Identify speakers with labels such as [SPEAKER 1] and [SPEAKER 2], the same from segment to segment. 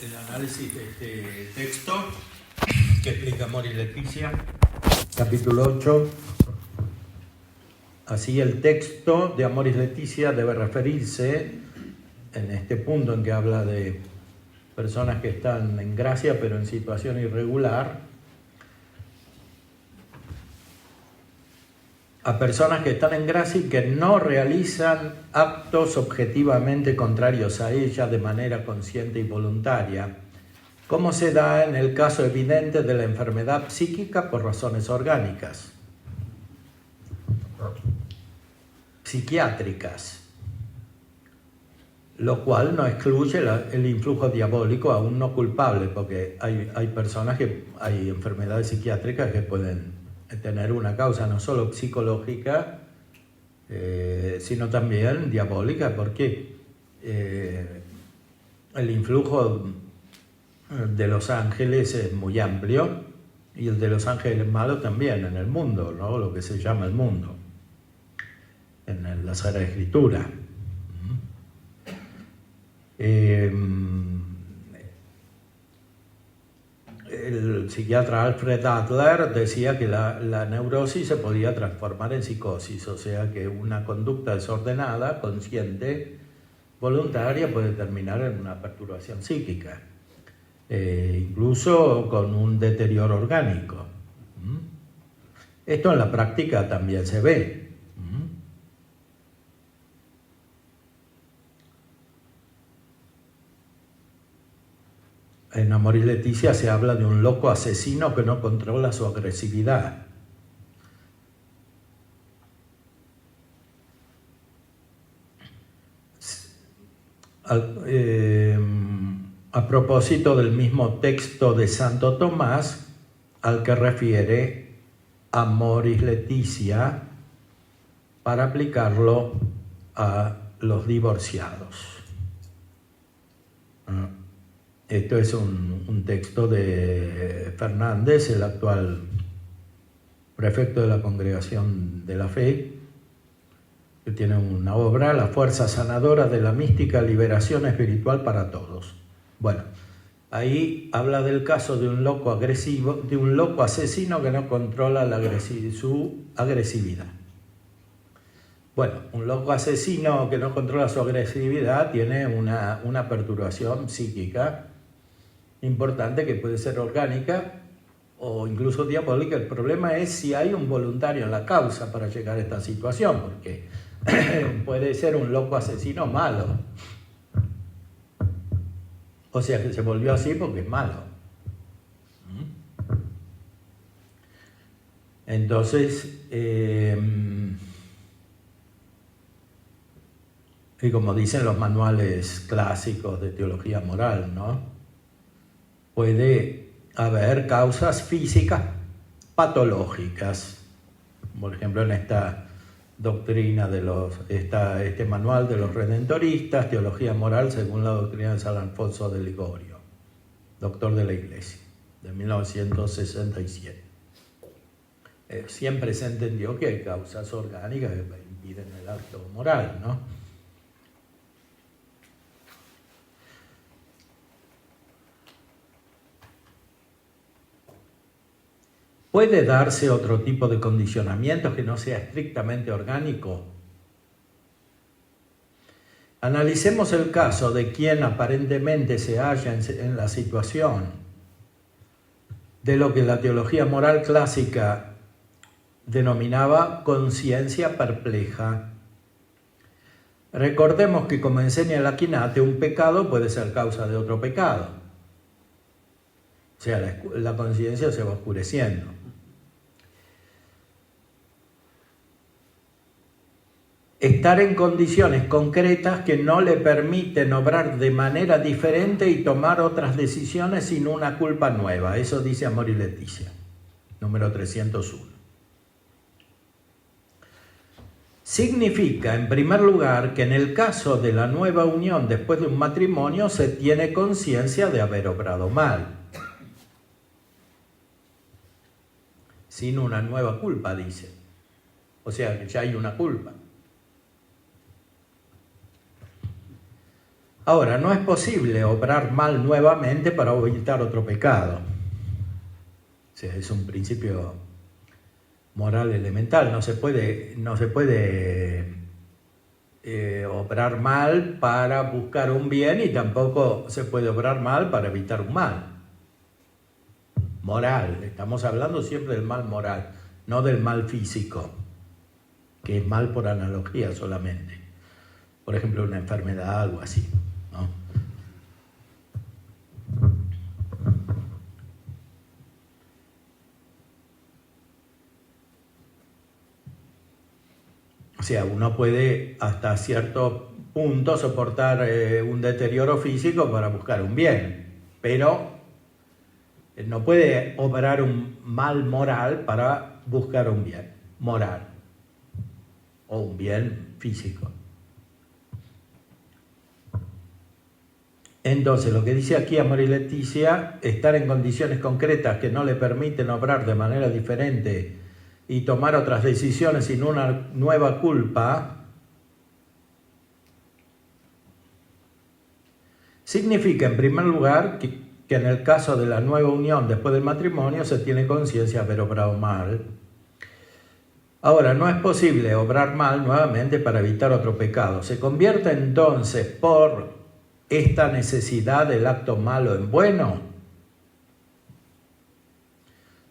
[SPEAKER 1] el análisis de este texto que explica Amor y Leticia, capítulo 8. Así el texto de Amor y Leticia debe referirse, en este punto en que habla de personas que están en gracia pero en situación irregular, a personas que están en gracia y que no realizan actos objetivamente contrarios a ella de manera consciente y voluntaria, como se da en el caso evidente de la enfermedad psíquica por razones orgánicas, psiquiátricas, lo cual no excluye el influjo diabólico aún no culpable, porque hay personas hay enfermedades psiquiátricas que pueden tener una causa no solo psicológica, sino también diabólica, porque el influjo de los ángeles es muy amplio y el de los ángeles malos también en el mundo, ¿no? Lo que se llama el mundo, en la Sagrada Escritura. El psiquiatra Alfred Adler decía que la neurosis se podía transformar en psicosis, o sea que una conducta desordenada, consciente, voluntaria, puede terminar en una perturbación psíquica, incluso con un deterioro orgánico. Esto en la práctica también se ve. En Amor y Leticia se habla de un loco asesino que no controla su agresividad. A propósito del mismo texto de Santo Tomás al que refiere Amor y Leticia para aplicarlo a los divorciados. Esto es un texto de Fernández, el actual prefecto de la Congregación de la Fe, que tiene una obra, La fuerza sanadora de la mística, liberación espiritual para todos. Bueno, ahí habla del caso de un loco agresivo, de un loco asesino que no controla su agresividad. Bueno, un loco asesino que no controla su agresividad tiene una perturbación psíquica importante que puede ser orgánica o incluso diabólica. El problema es si hay un voluntario en la causa para llegar a esta situación, porque puede ser un loco asesino malo, o sea que se volvió así porque es malo. Entonces, y como dicen los manuales clásicos de teología moral, ¿no? Puede haber causas físicas patológicas. Por ejemplo, en esta doctrina este manual de los redentoristas, teología moral según la doctrina de San Alfonso de Ligorio, doctor de la Iglesia, de 1967. Siempre se entendió que hay causas orgánicas que impiden el acto moral, ¿no? ¿Puede darse otro tipo de condicionamiento que no sea estrictamente orgánico? Analicemos el caso de quien aparentemente se halla en la situación de lo que la teología moral clásica denominaba conciencia perpleja. Recordemos que, como enseña el Aquinate, un pecado puede ser causa de otro pecado. O sea, la conciencia se va oscureciendo. Estar en condiciones concretas que no le permiten obrar de manera diferente y tomar otras decisiones sin una culpa nueva. Eso dice Amor y Leticia, número 301. Significa, en primer lugar, que en el caso de la nueva unión después de un matrimonio se tiene conciencia de haber obrado mal. Sin una nueva culpa, dice. O sea, que ya hay una culpa. Ahora, no es posible obrar mal nuevamente para evitar otro pecado. O sea, es un principio moral elemental. No se puede obrar mal para buscar un bien y tampoco se puede obrar mal para evitar un mal. Moral, estamos hablando siempre del mal moral, no del mal físico, que es mal por analogía solamente. Por ejemplo, una enfermedad, algo así, ¿no? O sea, uno puede hasta cierto punto soportar un deterioro físico para buscar un bien, pero no puede obrar un mal moral para buscar un bien moral o un bien físico. Entonces, lo que dice aquí Amor y Leticia, estar en condiciones concretas que no le permiten obrar de manera diferente y tomar otras decisiones sin una nueva culpa, significa, en primer lugar, que en el caso de la nueva unión después del matrimonio se tiene conciencia de haber obrado mal. Ahora, no es posible obrar mal nuevamente para evitar otro pecado. Se convierte entonces por esta necesidad del acto malo en bueno.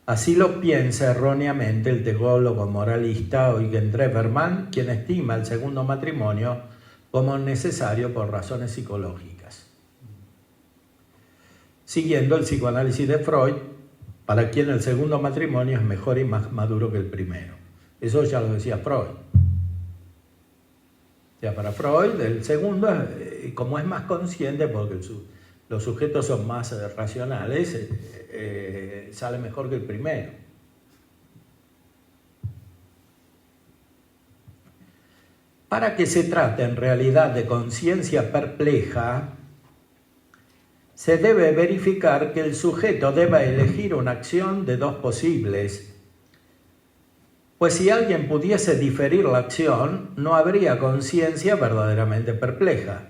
[SPEAKER 1] Así lo piensa erróneamente el teólogo moralista Eugen Drewermann, quien estima el segundo matrimonio como necesario por razones psicológicas. Siguiendo el psicoanálisis de Freud, para quien el segundo matrimonio es mejor y más maduro que el primero. Eso ya lo decía Freud. O sea, para Freud el segundo, como es más consciente, porque los sujetos son más racionales, sale mejor que el primero. Para que se trate en realidad de conciencia perpleja, se debe verificar que el sujeto deba elegir una acción de dos posibles. Pues si alguien pudiese diferir la acción, no habría conciencia verdaderamente perpleja.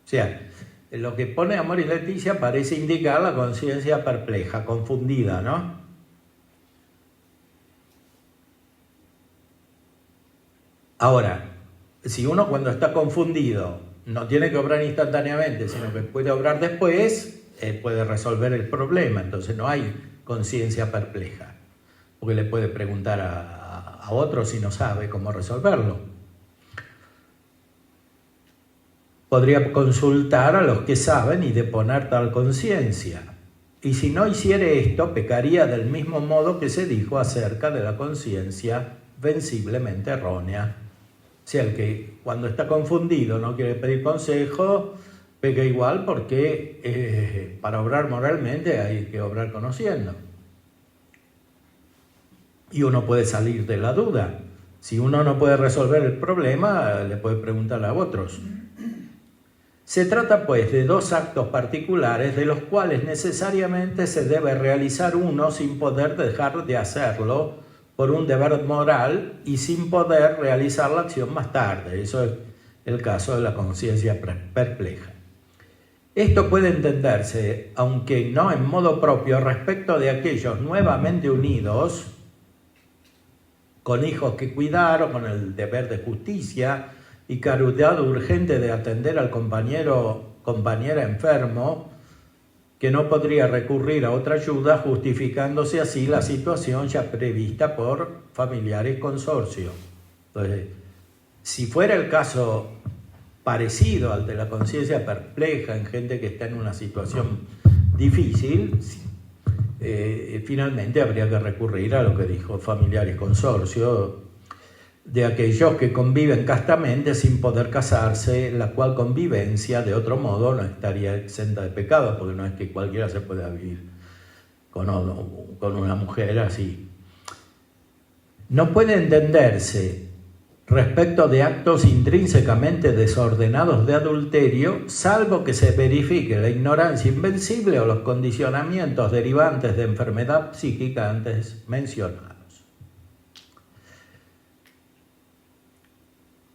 [SPEAKER 1] O sea, lo que pone Amor y Leticia parece indicar la conciencia perpleja, confundida, ¿no? Ahora, si uno cuando está confundido no tiene que obrar instantáneamente, sino que puede obrar después, puede resolver el problema. Entonces no hay conciencia perpleja, porque le puede preguntar a otro si no sabe cómo resolverlo. Podría consultar a los que saben y deponer tal conciencia. Y si no hiciere esto, pecaría del mismo modo que se dijo acerca de la conciencia venciblemente errónea. O sea, el que cuando está confundido no quiere pedir consejo, peca igual porque para obrar moralmente hay que obrar conociendo. Y uno puede salir de la duda. Si uno no puede resolver el problema, le puede preguntar a otros. Se trata pues de dos actos particulares de los cuales necesariamente se debe realizar uno sin poder dejar de hacerlo por un deber moral y sin poder realizar la acción más tarde. Eso es el caso de la conciencia perpleja. Esto puede entenderse, aunque no en modo propio, respecto de aquellos nuevamente unidos, con hijos que cuidar o con el deber de justicia y caridad urgente de atender al compañera enfermo, que no podría recurrir a otra ayuda, justificándose así la situación ya prevista por familiares consorcio. Entonces, si fuera el caso parecido al de la conciencia perpleja en gente que está en una situación difícil, finalmente habría que recurrir a lo que dijo familiares consorcio, de aquellos que conviven castamente sin poder casarse, la cual convivencia de otro modo no estaría exenta de pecado, porque no es que cualquiera se pueda vivir con una mujer así. No puede entenderse respecto de actos intrínsecamente desordenados de adulterio, salvo que se verifique la ignorancia invencible o los condicionamientos derivantes de enfermedad psíquica antes mencionada.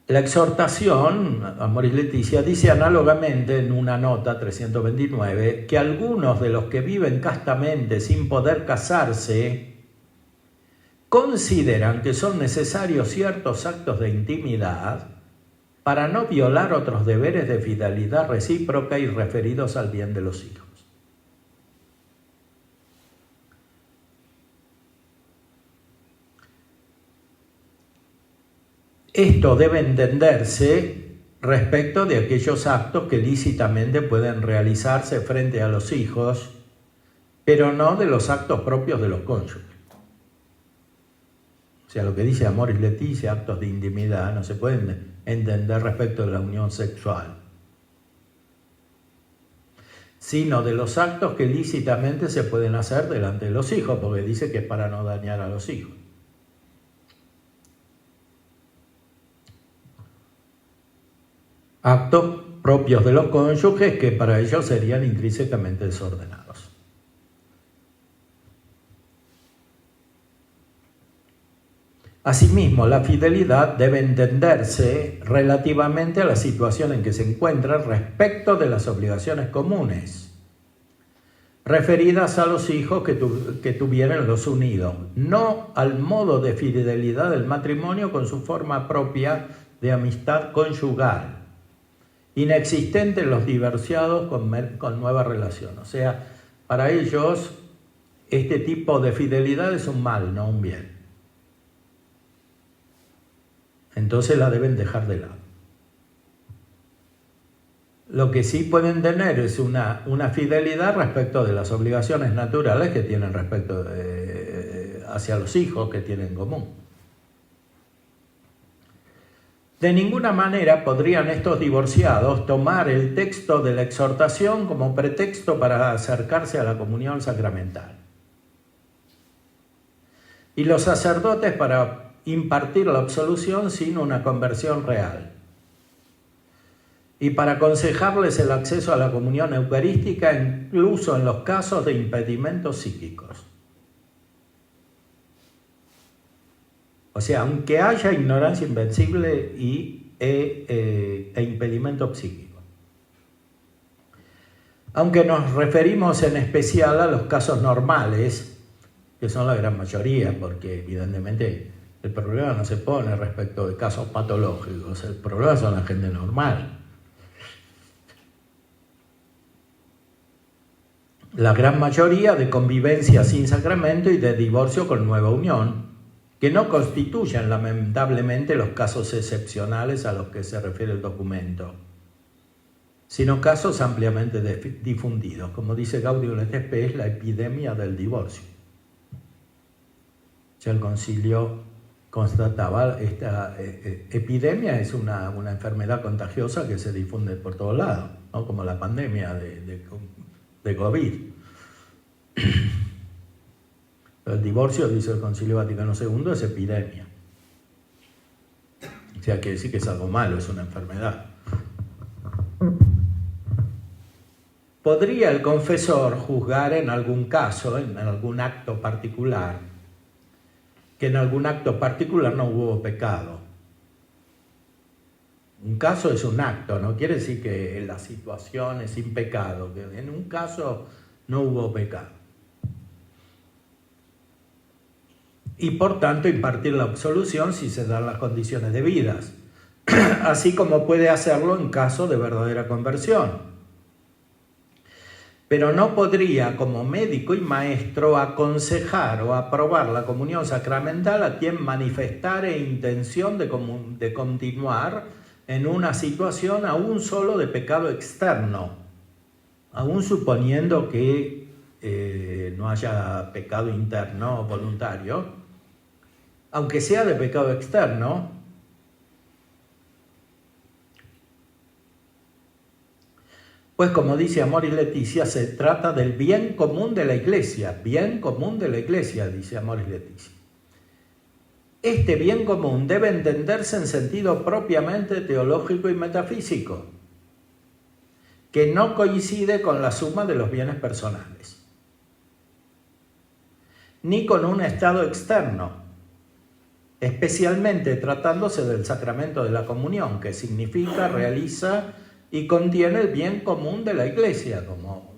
[SPEAKER 1] La exhortación, Amoris Laetitia, dice análogamente en una nota 329 que algunos de los que viven castamente sin poder casarse consideran que son necesarios ciertos actos de intimidad para no violar otros deberes de fidelidad recíproca y referidos al bien de los hijos. Esto debe entenderse respecto de aquellos actos que lícitamente pueden realizarse frente a los hijos, pero no de los actos propios de los cónyuges. O sea, lo que dice Amoris Laetitia, actos de intimidad, no se pueden entender respecto de la unión sexual, sino de los actos que lícitamente se pueden hacer delante de los hijos, porque dice que es para no dañar a los hijos. Actos propios de los cónyuges que para ellos serían intrínsecamente desordenados. Asimismo, la fidelidad debe entenderse relativamente a la situación en que se encuentra respecto de las obligaciones comunes, referidas a los hijos que tuvieran los unidos, no al modo de fidelidad del matrimonio con su forma propia de amistad conyugal, inexistente en los divorciados con nueva relación. O sea, para ellos este tipo de fidelidad es un mal, no un bien. Entonces la deben dejar de lado. Lo que sí pueden tener es una fidelidad respecto de las obligaciones naturales que tienen respecto hacia los hijos que tienen en común. De ninguna manera podrían estos divorciados tomar el texto de la exhortación como pretexto para acercarse a la comunión sacramental. Y los sacerdotes para impartir la absolución sin una conversión real. Y para aconsejarles el acceso a la comunión eucarística incluso en los casos de impedimentos psíquicos. O sea, aunque haya ignorancia invencible e impedimento psíquico. Aunque nos referimos en especial a los casos normales, que son la gran mayoría, porque evidentemente el problema no se pone respecto de casos patológicos, el problema son la gente normal. La gran mayoría de convivencia sin sacramento y de divorcio con nueva unión, que no constituyen lamentablemente los casos excepcionales a los que se refiere el documento, sino casos ampliamente difundidos. Como dice Gaudium et Spes, la epidemia del divorcio. Ya el concilio constataba esta epidemia es una enfermedad contagiosa que se difunde por todos lados, ¿no? Como la pandemia de COVID. El divorcio, dice el Concilio Vaticano II, es epidemia. O sea, quiere decir que es algo malo, es una enfermedad. ¿Podría el confesor juzgar en algún caso, en algún acto particular, que en algún acto particular no hubo pecado? Un caso es un acto, no quiere decir que la situación es sin pecado, que en un caso no hubo pecado. Y por tanto impartir la absolución si se dan las condiciones debidas, así como puede hacerlo en caso de verdadera conversión. Pero no podría, como médico y maestro, aconsejar o aprobar la comunión sacramental a quien manifestare intención de continuar en una situación aún solo de pecado externo, aún suponiendo que no haya pecado interno voluntario. Aunque sea de pecado externo, pues como dice Amoris Laetitia, se trata del bien común de la Iglesia, bien común de la Iglesia, dice Amoris Laetitia. Este bien común debe entenderse en sentido propiamente teológico y metafísico, que no coincide con la suma de los bienes personales, ni con un estado externo, especialmente tratándose del sacramento de la comunión, que significa, realiza y contiene el bien común de la Iglesia, como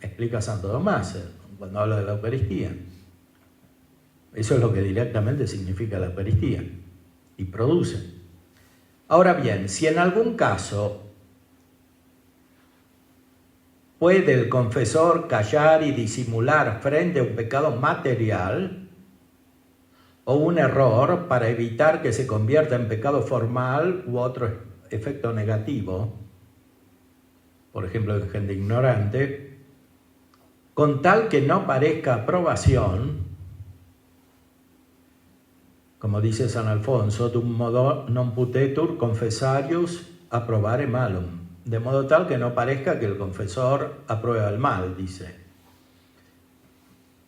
[SPEAKER 1] explica Santo Tomás cuando habla de la Eucaristía. Eso es lo que directamente significa la Eucaristía y produce. Ahora bien, si en algún caso puede el confesor callar y disimular frente a un pecado material o un error para evitar que se convierta en pecado formal u otro efecto negativo, por ejemplo, de gente ignorante, con tal que no parezca aprobación, como dice San Alfonso, dum modo non putetur confessarius approbare malum, de modo tal que no parezca que el confesor aprueba el mal, dice.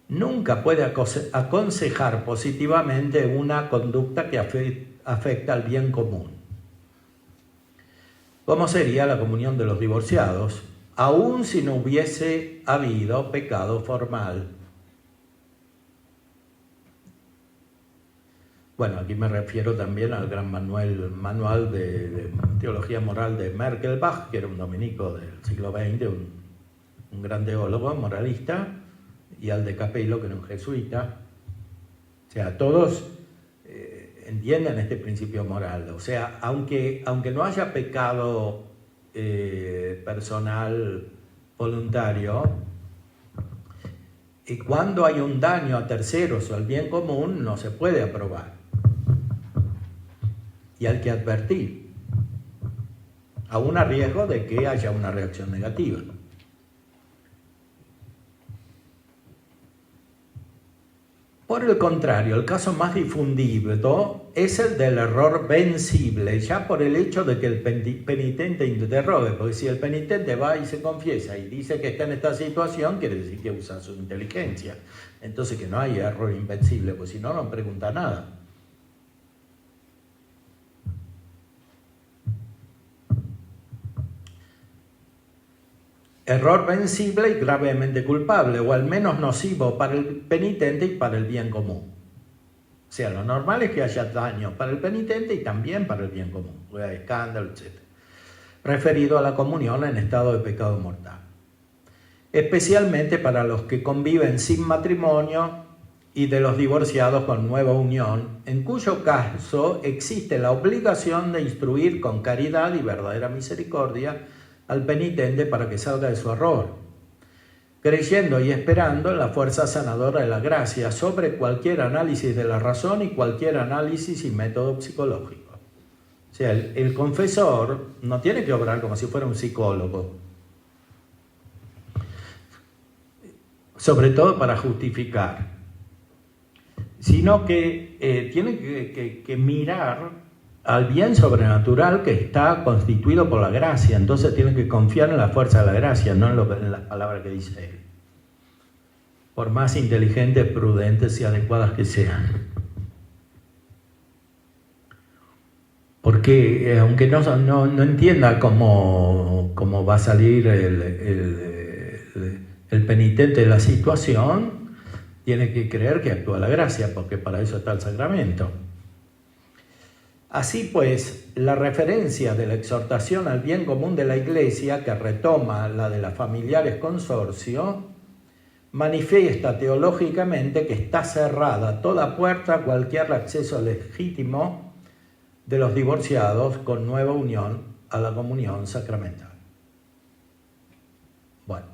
[SPEAKER 1] Nunca puede aconsejar positivamente una conducta que afecta al bien común, como sería la comunión de los divorciados, aun si no hubiese habido pecado formal. Bueno, aquí me refiero también al gran manual de teología moral de Merkelbach, que era un dominico del siglo XX, un gran teólogo, moralista, y al de Capello, que era un jesuita. O sea, todos entienden este principio moral. O sea, aunque no haya pecado personal voluntario, y cuando hay un daño a terceros o al bien común, no se puede aprobar. Y hay que advertir, aún a riesgo de que haya una reacción negativa. Por el contrario, el caso más difundido es el del error vencible, ya por el hecho de que el penitente interrogue, porque si el penitente va y se confiesa y dice que está en esta situación, quiere decir que usa su inteligencia. Entonces que no hay error invencible, pues si no, no pregunta nada. Error vencible y gravemente culpable, o al menos nocivo para el penitente y para el bien común. O sea, lo normal es que haya daño para el penitente y también para el bien común, o sea, escándalo, etc. Referido a la comunión en estado de pecado mortal. Especialmente para los que conviven sin matrimonio y de los divorciados con nueva unión, en cuyo caso existe la obligación de instruir con caridad y verdadera misericordia al penitente para que salga de su error, creyendo y esperando en la fuerza sanadora de la gracia sobre cualquier análisis de la razón y cualquier análisis y método psicológico. O sea, el confesor no tiene que obrar como si fuera un psicólogo, sobre todo para justificar, sino que tiene que mirar al bien sobrenatural que está constituido por la gracia. Entonces tiene que confiar en la fuerza de la gracia, no en las palabras que dice él, por más inteligentes, prudentes y adecuadas que sean. Porque aunque no entienda cómo va a salir el penitente de la situación, tiene que creer que actúa la gracia, porque para eso está el sacramento. Así pues, la referencia de la exhortación al bien común de la Iglesia, que retoma la de las familiares consorcio, manifiesta teológicamente que está cerrada toda puerta a cualquier acceso legítimo de los divorciados con nueva unión a la comunión sacramental. Bueno,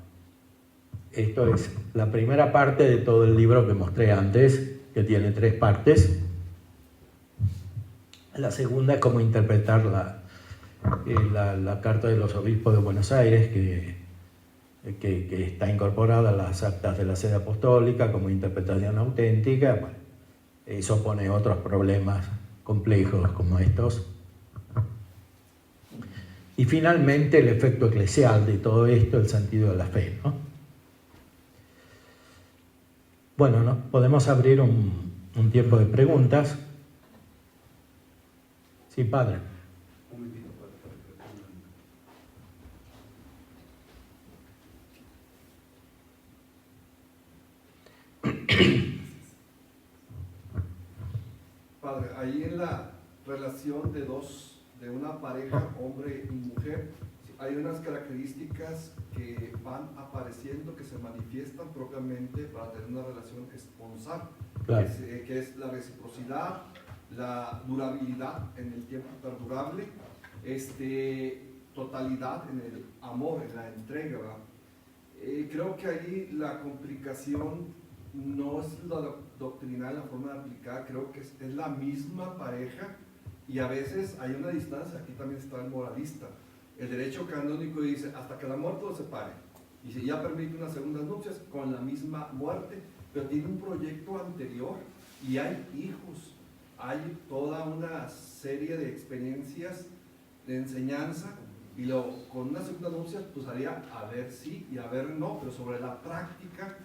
[SPEAKER 1] esto es la primera parte de todo el libro que mostré antes, que tiene 3 partes. La segunda es cómo interpretar la carta de los obispos de Buenos Aires, que está incorporada a las actas de la sede apostólica como interpretación auténtica. Bueno, eso pone otros problemas complejos como estos. Y finalmente el efecto eclesial de todo esto, el sentido de la fe, ¿no? Bueno, ¿no? Podemos abrir un tiempo de preguntas. Sí, padre.
[SPEAKER 2] Un momentito, padre. padre. Ahí en la relación de una pareja, hombre y mujer, hay unas características que van apareciendo, que se manifiestan propiamente para tener una relación esponsal,
[SPEAKER 1] claro,
[SPEAKER 2] que es la reciprocidad, la durabilidad en el tiempo perdurable, totalidad en el amor, en la entrega, ¿verdad? Creo que ahí la complicación no es la doctrinal, la forma de aplicar, creo que es la misma pareja y a veces hay una distancia. Aquí también está el moralista. El derecho canónico dice hasta que la muerte los separe, y si ya permite unas segundas nupcias con la misma muerte, pero tiene un proyecto anterior y hay hijos, hay toda una serie de experiencias de enseñanza, y luego con una segunda nupcia pues haría a ver sí y a ver no, pero sobre la práctica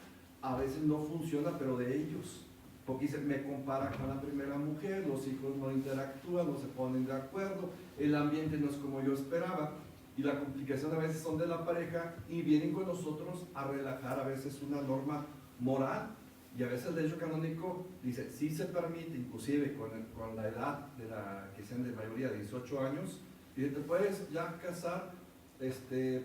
[SPEAKER 2] a veces no funciona, pero de ellos, porque dice, me compara con la primera mujer, los hijos no interactúan, no se ponen de acuerdo, el ambiente no es como yo esperaba, y la complicación a veces son de la pareja y vienen con nosotros a relajar a veces una norma moral, y a veces el derecho canónico dice, sí se permite, inclusive con la edad que sean de mayoría de 18 años, y te puedes ya casar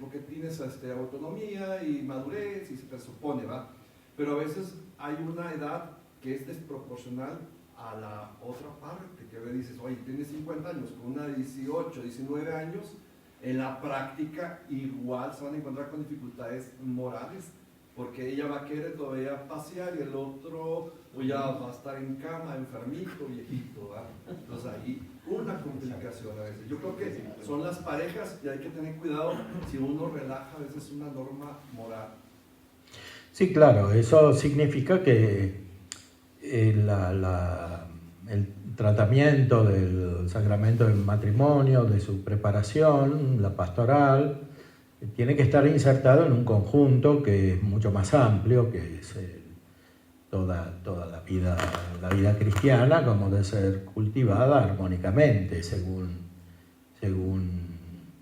[SPEAKER 2] porque tienes autonomía y madurez, y se presupone, ¿va? Pero a veces hay una edad que es desproporcional a la otra parte, que le dices, oye, tienes 50 años, con una de 18, 19 años, en la práctica igual se van a encontrar con dificultades morales, porque ella va a querer todavía pasear y el otro ya va a estar en cama, enfermito, viejito, ¿verdad? Entonces ahí una complicación a veces. Yo creo que son las parejas y hay que tener cuidado si uno relaja a veces una norma moral.
[SPEAKER 1] sí, claro, eso significa que el tratamiento del sacramento del matrimonio, de su preparación, la pastoral, tiene que estar insertado en un conjunto que es mucho más amplio, que es toda la vida cristiana, como de ser cultivada armónicamente, según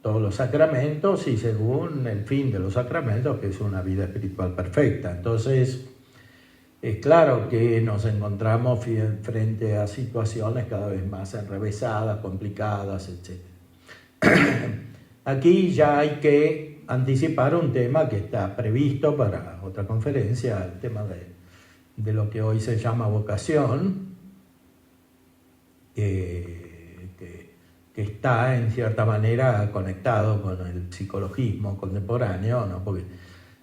[SPEAKER 1] todos los sacramentos y según el fin de los sacramentos, que es una vida espiritual perfecta. Entonces, es claro que nos encontramos frente a situaciones cada vez más enrevesadas, complicadas, etc. Aquí ya hay que anticipar un tema que está previsto para otra conferencia, el tema de lo que hoy se llama vocación, que está en cierta manera conectado con el psicologismo contemporáneo, ¿no? Porque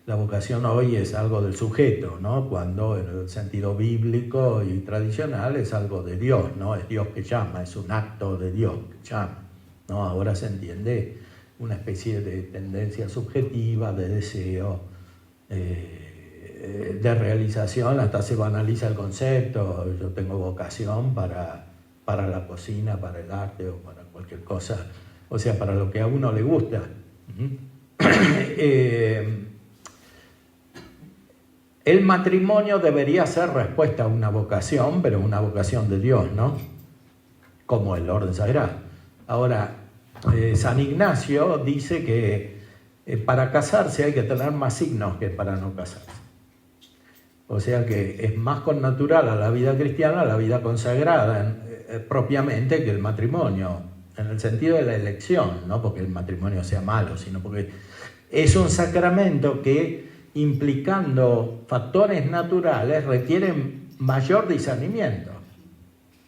[SPEAKER 1] la vocación hoy es algo del sujeto, ¿no? Cuando en el sentido bíblico y tradicional es algo de Dios, ¿no? Es Dios que llama, es un acto de Dios que llama, ¿no? Ahora se entiende una especie de tendencia subjetiva, de deseo, de realización, hasta se banaliza el concepto, yo tengo vocación para la cocina, para el arte o para cualquier cosa, o sea, para lo que a uno le gusta. El matrimonio debería ser respuesta a una vocación, pero una vocación de Dios, ¿no? Como el orden sagrado. Ahora, San Ignacio dice que para casarse hay que tener más signos que para no casarse. O sea que es más connatural a la vida cristiana, a la vida consagrada propiamente, que el matrimonio, en el sentido de la elección, no porque el matrimonio sea malo, sino porque es un sacramento que, implicando factores naturales, requieren mayor discernimiento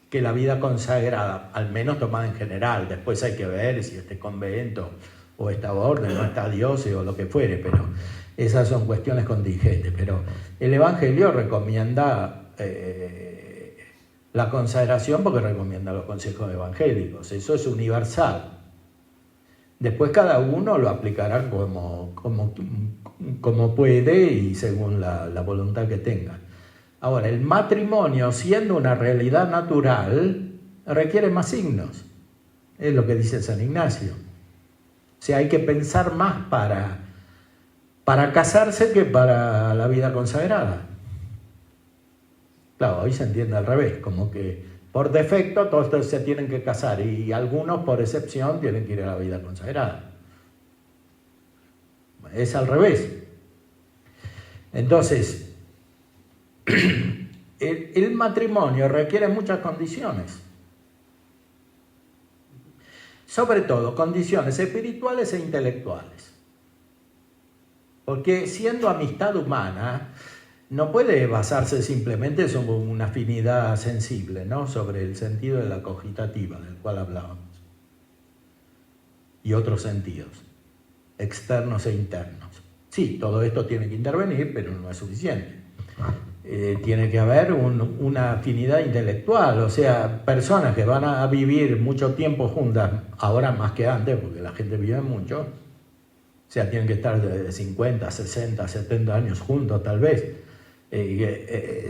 [SPEAKER 1] que la vida consagrada, al menos tomada en general. Después hay que ver si este convento o esta orden o esta diócesis o lo que fuere, pero esas son cuestiones contingentes. Pero el Evangelio recomienda la consagración porque recomienda los consejos evangélicos, eso es universal. Después cada uno lo aplicará como puede y según la voluntad que tenga. Ahora, el matrimonio, siendo una realidad natural, requiere más signos. Es lo que dice San Ignacio. O sea, hay que pensar más para casarse que para la vida consagrada. Claro, hoy se entiende al revés, como que por defecto todos se tienen que casar y algunos por excepción tienen que ir a la vida consagrada. Es al revés. Entonces, el matrimonio requiere muchas condiciones. sobre todo condiciones espirituales e intelectuales. Porque siendo amistad humana, no puede basarse simplemente sobre una afinidad sensible, ¿no? Sobre el sentido de la cogitativa, del cual hablábamos, y otros sentidos, externos e internos. Sí, todo esto tiene que intervenir, pero no es suficiente. Tiene que haber una afinidad intelectual, o sea, personas que van a vivir mucho tiempo juntas, ahora más que antes, porque la gente vive mucho, o sea, tienen que estar de 50, 60, 70 años juntos tal vez.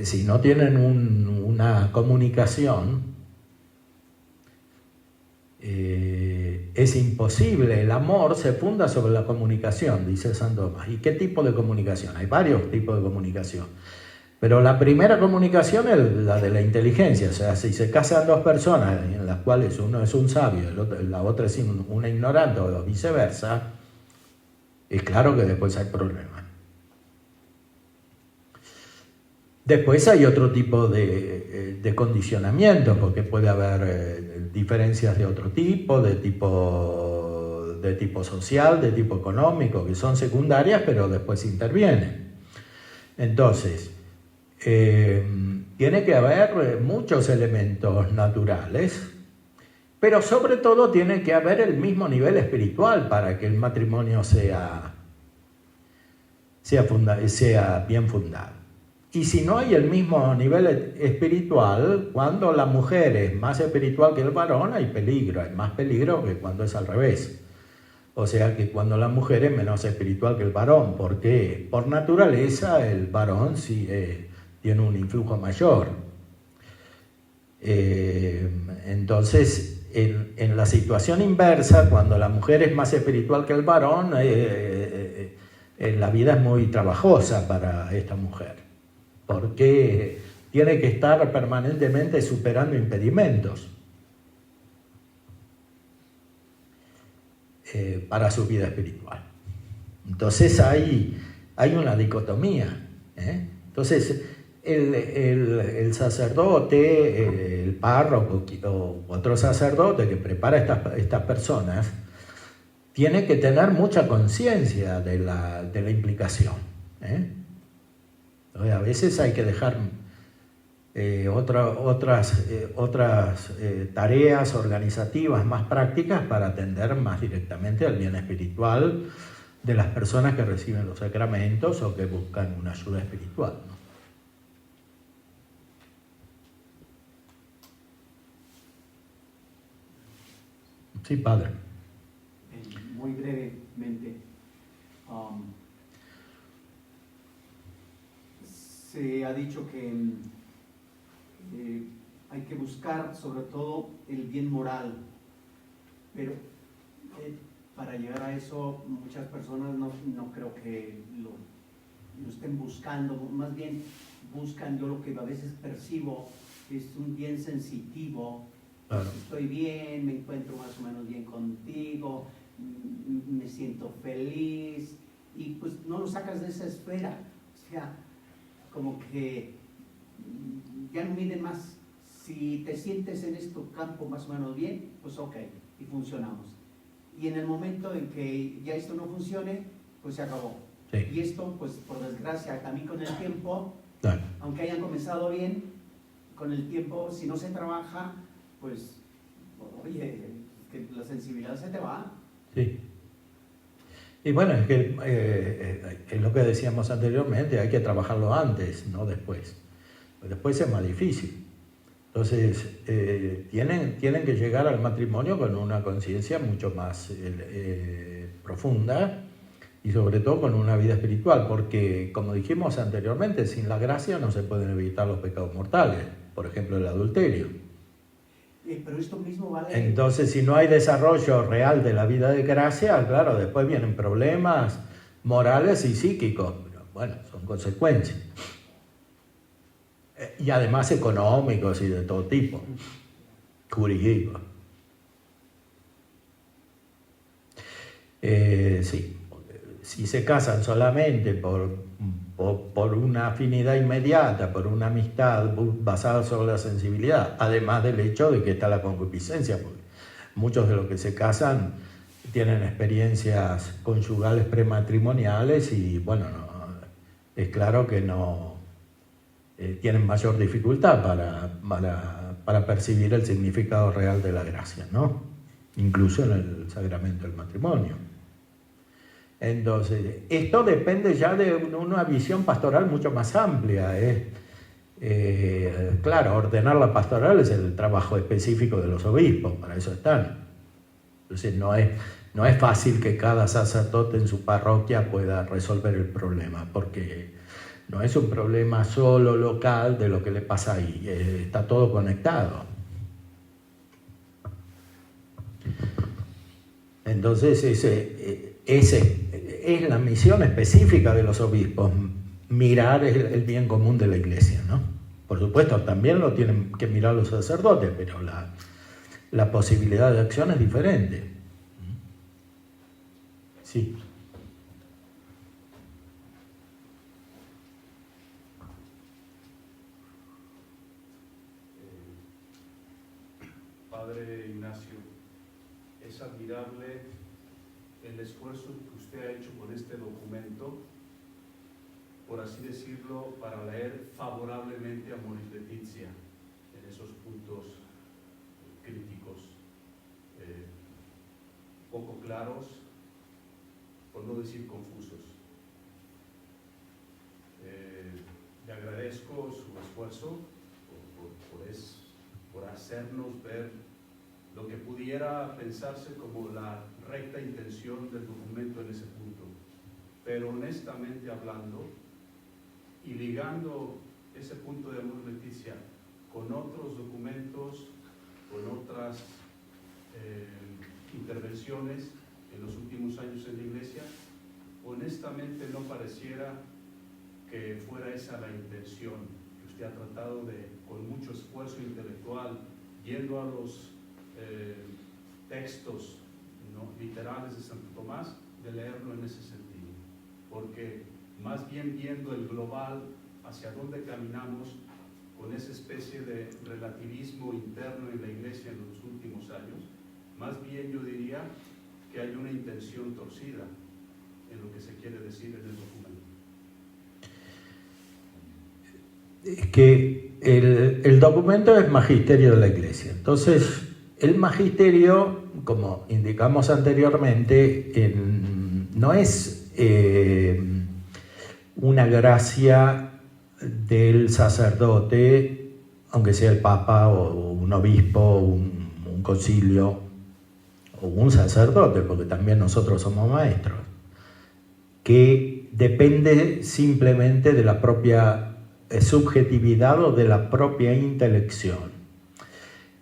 [SPEAKER 1] Si no tienen una comunicación, es imposible. El amor se funda sobre la comunicación, dice Santo Tomás. ¿Y qué tipo de comunicación? Hay varios tipos de comunicación. Pero la primera comunicación es la de la inteligencia. O sea, si se casan dos personas en las cuales uno es un sabio y la otra es una ignorante o viceversa, es claro que después hay problemas. Después hay otro tipo de condicionamiento, porque puede haber diferencias de otro tipo, de tipo social, de tipo económico, que son secundarias, pero después intervienen. Entonces, tiene que haber muchos elementos naturales, pero sobre todo tiene que haber el mismo nivel espiritual para que el matrimonio sea bien fundado. Y si no hay el mismo nivel espiritual, cuando la mujer es más espiritual que el varón, hay peligro. Hay más peligro que cuando es al revés. O sea que cuando la mujer es menos espiritual que el varón, porque por naturaleza el varón sí tiene un influjo mayor. Entonces, en la situación inversa, cuando la mujer es más espiritual que el varón, la vida es muy trabajosa para esta mujer, porque tiene que estar permanentemente superando impedimentos para su vida espiritual. Entonces hay una dicotomía. Entonces el sacerdote, el párroco o otro sacerdote que prepara estas personas tiene que tener mucha conciencia de la implicación. A veces hay que dejar otras tareas organizativas más prácticas para atender más directamente al bien espiritual de las personas que reciben los sacramentos o que buscan una ayuda espiritual, ¿no? Sí, padre.
[SPEAKER 3] Muy brevemente, se ha dicho que hay que buscar sobre todo el bien moral, pero para llegar a eso muchas personas no creo que lo estén buscando, más bien buscan, yo lo que a veces percibo es un bien sensitivo. Claro. Estoy bien, me encuentro más o menos bien contigo, me siento feliz, y pues no lo sacas de esa esfera, o sea, como que ya no miden más. Si te sientes en este campo más o menos bien, pues ok, y funcionamos. Y en el momento en que ya esto no funcione, pues se acabó. Sí. Y esto, pues por desgracia, también con el tiempo, claro, aunque hayan comenzado bien, con el tiempo, si no se trabaja, pues, oye, que la sensibilidad se te va.
[SPEAKER 1] Sí. Y bueno, es que es lo que decíamos anteriormente, hay que trabajarlo antes, no después. Después es más difícil. Entonces, tienen que llegar al matrimonio con una conciencia mucho más profunda y sobre todo con una vida espiritual, porque, como dijimos anteriormente, sin la gracia no se pueden evitar los pecados mortales, por ejemplo, el adulterio.
[SPEAKER 3] Pero esto mismo vale.
[SPEAKER 1] Entonces, si no hay desarrollo real de la vida de gracia, claro, después vienen problemas morales y psíquicos. Pero, bueno, son consecuencias. Y además económicos y de todo tipo. Jurídicos. Sí. Si se casan solamente por una afinidad inmediata, por una amistad basada sobre la sensibilidad, además del hecho de que está la concupiscencia, porque muchos de los que se casan tienen experiencias conyugales prematrimoniales y bueno, es claro que no tienen mayor dificultad para percibir el significado real de la gracia, ¿no? Incluso en el sacramento del matrimonio. Entonces, esto depende ya de una visión pastoral mucho más amplia. Claro, ordenar la pastoral es el trabajo específico de los obispos, para eso están. Entonces, no es fácil que cada sacerdote en su parroquia pueda resolver el problema, porque no es un problema solo local de lo que le pasa ahí, está todo conectado. Entonces, esa es la misión específica de los obispos, mirar el bien común de la Iglesia, ¿no? Por supuesto, también lo tienen que mirar los sacerdotes, pero la posibilidad de acción es diferente. Sí.
[SPEAKER 4] Padre Ignacio, es admirable el esfuerzo que usted ha hecho con este documento, por así decirlo, para leer favorablemente a Amoris Laetitia en esos puntos críticos, poco claros, por no decir confusos. Le agradezco su esfuerzo por hacernos ver lo que pudiera pensarse como la recta intención del documento en ese punto. Pero honestamente hablando, y ligando ese punto de Amoris Laetitia con otros documentos, con otras intervenciones en los últimos años en la Iglesia, honestamente no pareciera que fuera esa la intención, que usted ha tratado de, con mucho esfuerzo intelectual, yendo a los textos, ¿no?, literales de Santo Tomás, de leerlo en ese sentido, porque más bien viendo el global, hacia dónde caminamos con esa especie de relativismo interno en la Iglesia en los últimos años, más bien yo diría que hay una intención torcida en lo que se quiere decir en el documento.
[SPEAKER 1] Es que el documento es magisterio de la Iglesia. Entonces, el magisterio, como indicamos anteriormente, no es una gracia del sacerdote, aunque sea el Papa o un obispo, un concilio o un sacerdote, porque también nosotros somos maestros, que depende simplemente de la propia subjetividad o de la propia intelección.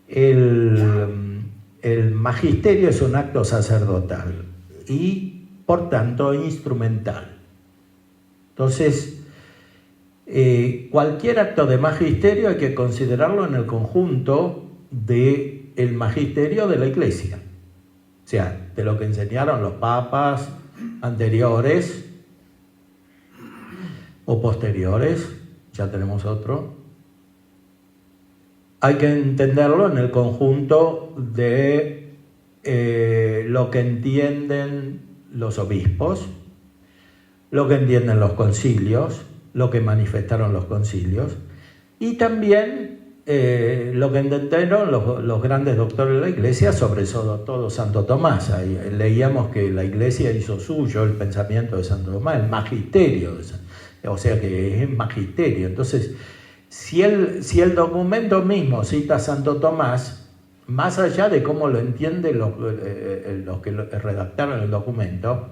[SPEAKER 1] El magisterio es un acto sacerdotal y, por tanto, instrumental. Entonces, cualquier acto de magisterio hay que considerarlo en el conjunto del magisterio de la Iglesia. O sea, de lo que enseñaron los papas anteriores o posteriores, ya tenemos otro. Hay que entenderlo en el conjunto de lo que entienden los obispos, lo que entienden los concilios, lo que manifestaron los concilios, y también lo que entendieron los grandes doctores de la Iglesia, sobre todo Santo Tomás. Ahí leíamos que la Iglesia hizo suyo el pensamiento de Santo Tomás, el magisterio, o sea que es magisterio. Entonces, si el documento mismo cita a Santo Tomás, más allá de cómo lo entienden los que redactaron el documento,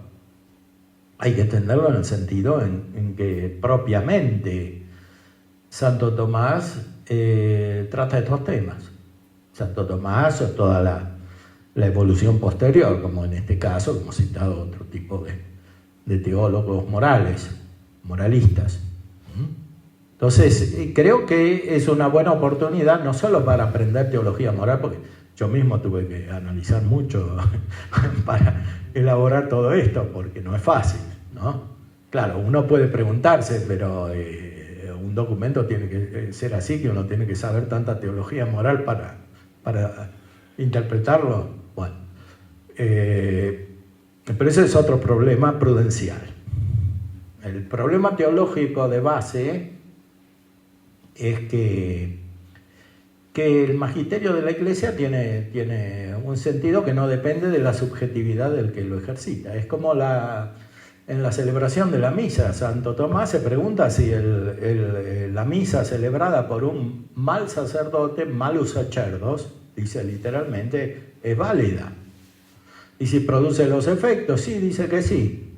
[SPEAKER 1] hay que entenderlo en el sentido en que propiamente Santo Tomás trata estos temas. Santo Tomás o toda la evolución posterior, como en este caso hemos citado otro tipo de teólogos moralistas. Entonces, creo que es una buena oportunidad no solo para aprender teología moral, porque yo mismo tuve que analizar mucho para elaborar todo esto, porque no es fácil, ¿no? Claro, uno puede preguntarse, pero un documento tiene que ser así, que uno tiene que saber tanta teología moral para interpretarlo. Bueno, pero ese es otro problema prudencial. El problema teológico de base es que el magisterio de la Iglesia tiene un sentido que no depende de la subjetividad del que lo ejercita. Es como en la celebración de la misa. Santo Tomás se pregunta si la misa celebrada por un mal sacerdote, malus sacerdos, dice literalmente, es válida. Y si produce los efectos, sí, dice que sí.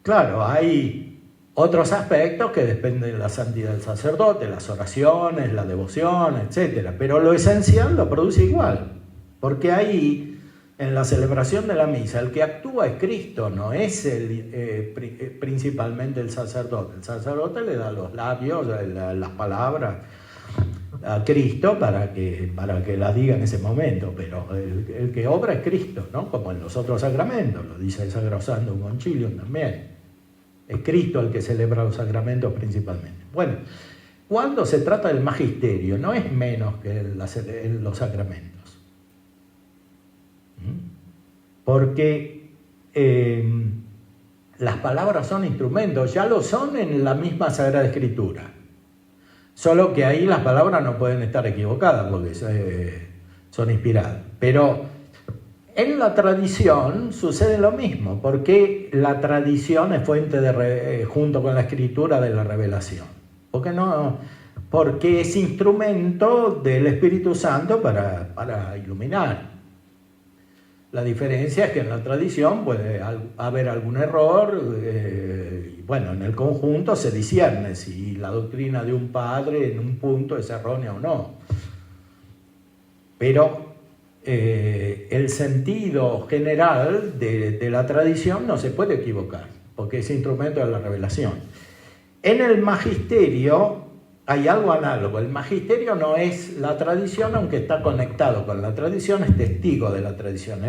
[SPEAKER 1] Claro, hay otros aspectos que dependen de la santidad del sacerdote, las oraciones, la devoción, etc. Pero lo esencial lo produce igual, porque ahí, en la celebración de la misa, el que actúa es Cristo, no es principalmente el sacerdote. El sacerdote le da los labios, las palabras a Cristo para que la diga en ese momento, pero el que obra es Cristo, ¿no? Como en los otros sacramentos, lo dice el Sacrosantum Concilium también. Es Cristo el que celebra los sacramentos principalmente. Bueno, cuando se trata del magisterio, no es menos que los sacramentos. Porque las palabras son instrumentos, ya lo son en la misma Sagrada Escritura. Solo que ahí las palabras no pueden estar equivocadas porque son inspiradas. Pero en la tradición sucede lo mismo, porque la tradición es fuente junto con la escritura de la revelación. Porque es instrumento del Espíritu Santo para iluminar. La diferencia es que en la tradición puede haber algún error, y bueno, en el conjunto se discierne si la doctrina de un padre en un punto es errónea o no. Pero el sentido general de la tradición no se puede equivocar, porque es instrumento de la revelación. En el magisterio hay algo análogo. El magisterio no es la tradición, aunque está conectado con la tradición, es testigo de la tradición.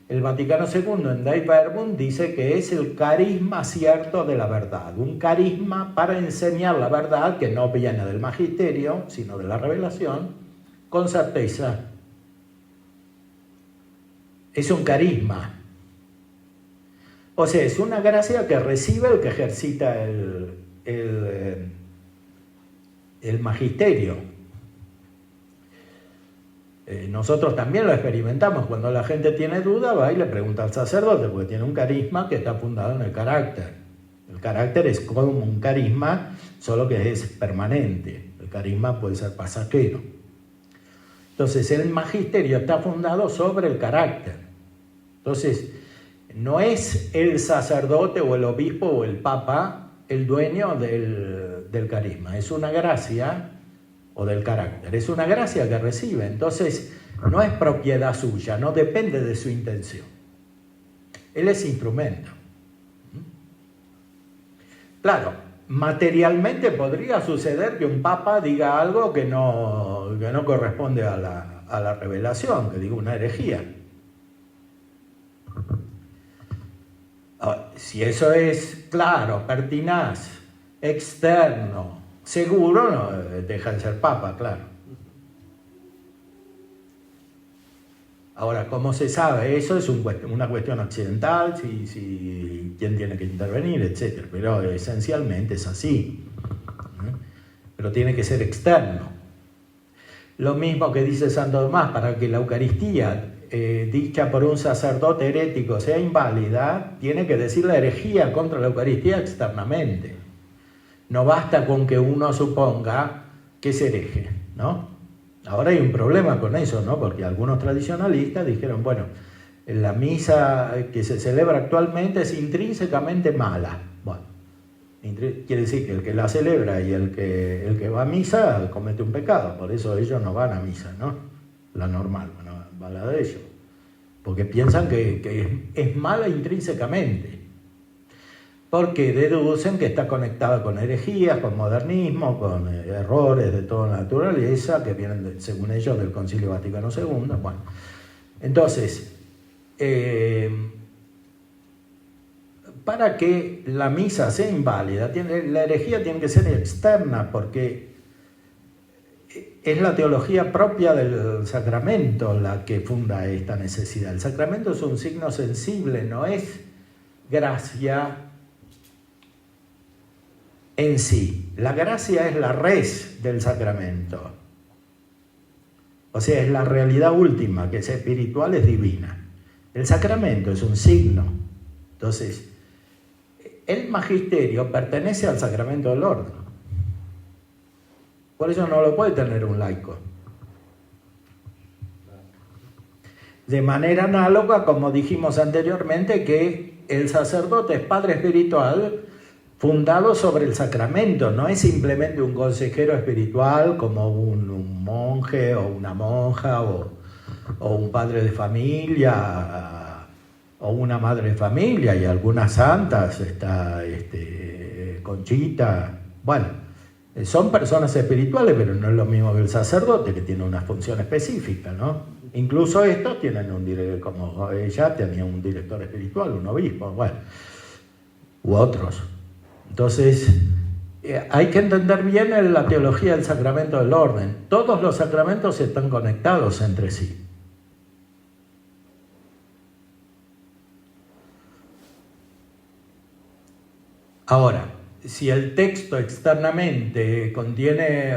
[SPEAKER 1] El Vaticano II en Dei Verbum dice que es el carisma cierto de la verdad, un carisma para enseñar la verdad que no viene del magisterio, sino de la revelación, con certeza. Es un carisma. O sea, es una gracia que recibe el que ejercita el magisterio. Nosotros también lo experimentamos. Cuando la gente tiene duda, va y le pregunta al sacerdote, porque tiene un carisma que está fundado en el carácter. El carácter es como un carisma, solo que es permanente. El carisma puede ser pasajero. Entonces, el magisterio está fundado sobre el carácter. Entonces, no es el sacerdote o el obispo o el papa el dueño del carisma. Es una gracia, o del carácter, es una gracia que recibe. Entonces, no es propiedad suya, no depende de su intención. Él es instrumento. Claro, materialmente podría suceder que un papa diga algo que no corresponde a la revelación, que diga una herejía. Si eso es claro, pertinaz, externo, seguro, no deja de ser papa, claro. Ahora, ¿cómo se sabe? Eso es una cuestión accidental, si quién tiene que intervenir, etc. Pero esencialmente es así. Pero tiene que ser externo. Lo mismo que dice Santo Tomás, para que la Eucaristía dicha por un sacerdote herético sea inválida, tiene que decir la herejía contra la Eucaristía externamente. No basta con que uno suponga que es hereje, ¿no? Ahora hay un problema con eso, ¿no? Porque algunos tradicionalistas dijeron, bueno, la misa que se celebra actualmente es intrínsecamente mala. Bueno, quiere decir que el que la celebra y el que va a misa comete un pecado, por eso ellos no van a misa, ¿no? La normal, bueno, va la de ellos, porque piensan que es mala intrínsecamente, porque deducen que está conectada con herejías, con modernismo, con errores de toda naturaleza que vienen, según ellos, del Concilio Vaticano II. Bueno, entonces, para que la misa sea inválida, la herejía tiene que ser externa, porque es la teología propia del sacramento la que funda esta necesidad. El sacramento es un signo sensible, no es gracia en sí. La gracia es la res del sacramento. O sea, es la realidad última, que es espiritual, es divina. El sacramento es un signo. Entonces, el magisterio pertenece al sacramento del orden. Por eso no lo puede tener un laico. De manera análoga, como dijimos anteriormente, que el sacerdote es padre espiritual fundado sobre el sacramento, no es simplemente un consejero espiritual como un monje o una monja o un padre de familia o una madre de familia, y algunas santas, está Conchita, bueno, son personas espirituales, pero no es lo mismo que el sacerdote, que tiene una función específica, ¿no? Incluso estos tienen como ella tenía un director espiritual, un obispo, bueno, u otros. Entonces, hay que entender bien la teología del sacramento del orden. Todos los sacramentos están conectados entre sí. Ahora, si el texto externamente contiene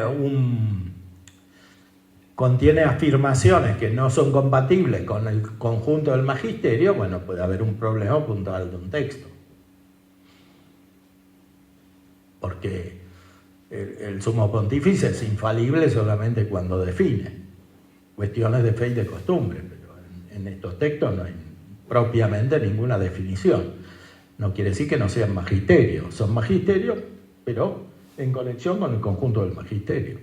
[SPEAKER 1] afirmaciones que no son compatibles con el conjunto del magisterio, bueno, puede haber un problema puntual de un texto. Porque el sumo pontífice es infalible solamente cuando define cuestiones de fe y de costumbre, pero en estos textos no hay propiamente ninguna definición. No quiere decir que no sean magisterio, son magisterio, pero en conexión con el conjunto del magisterio.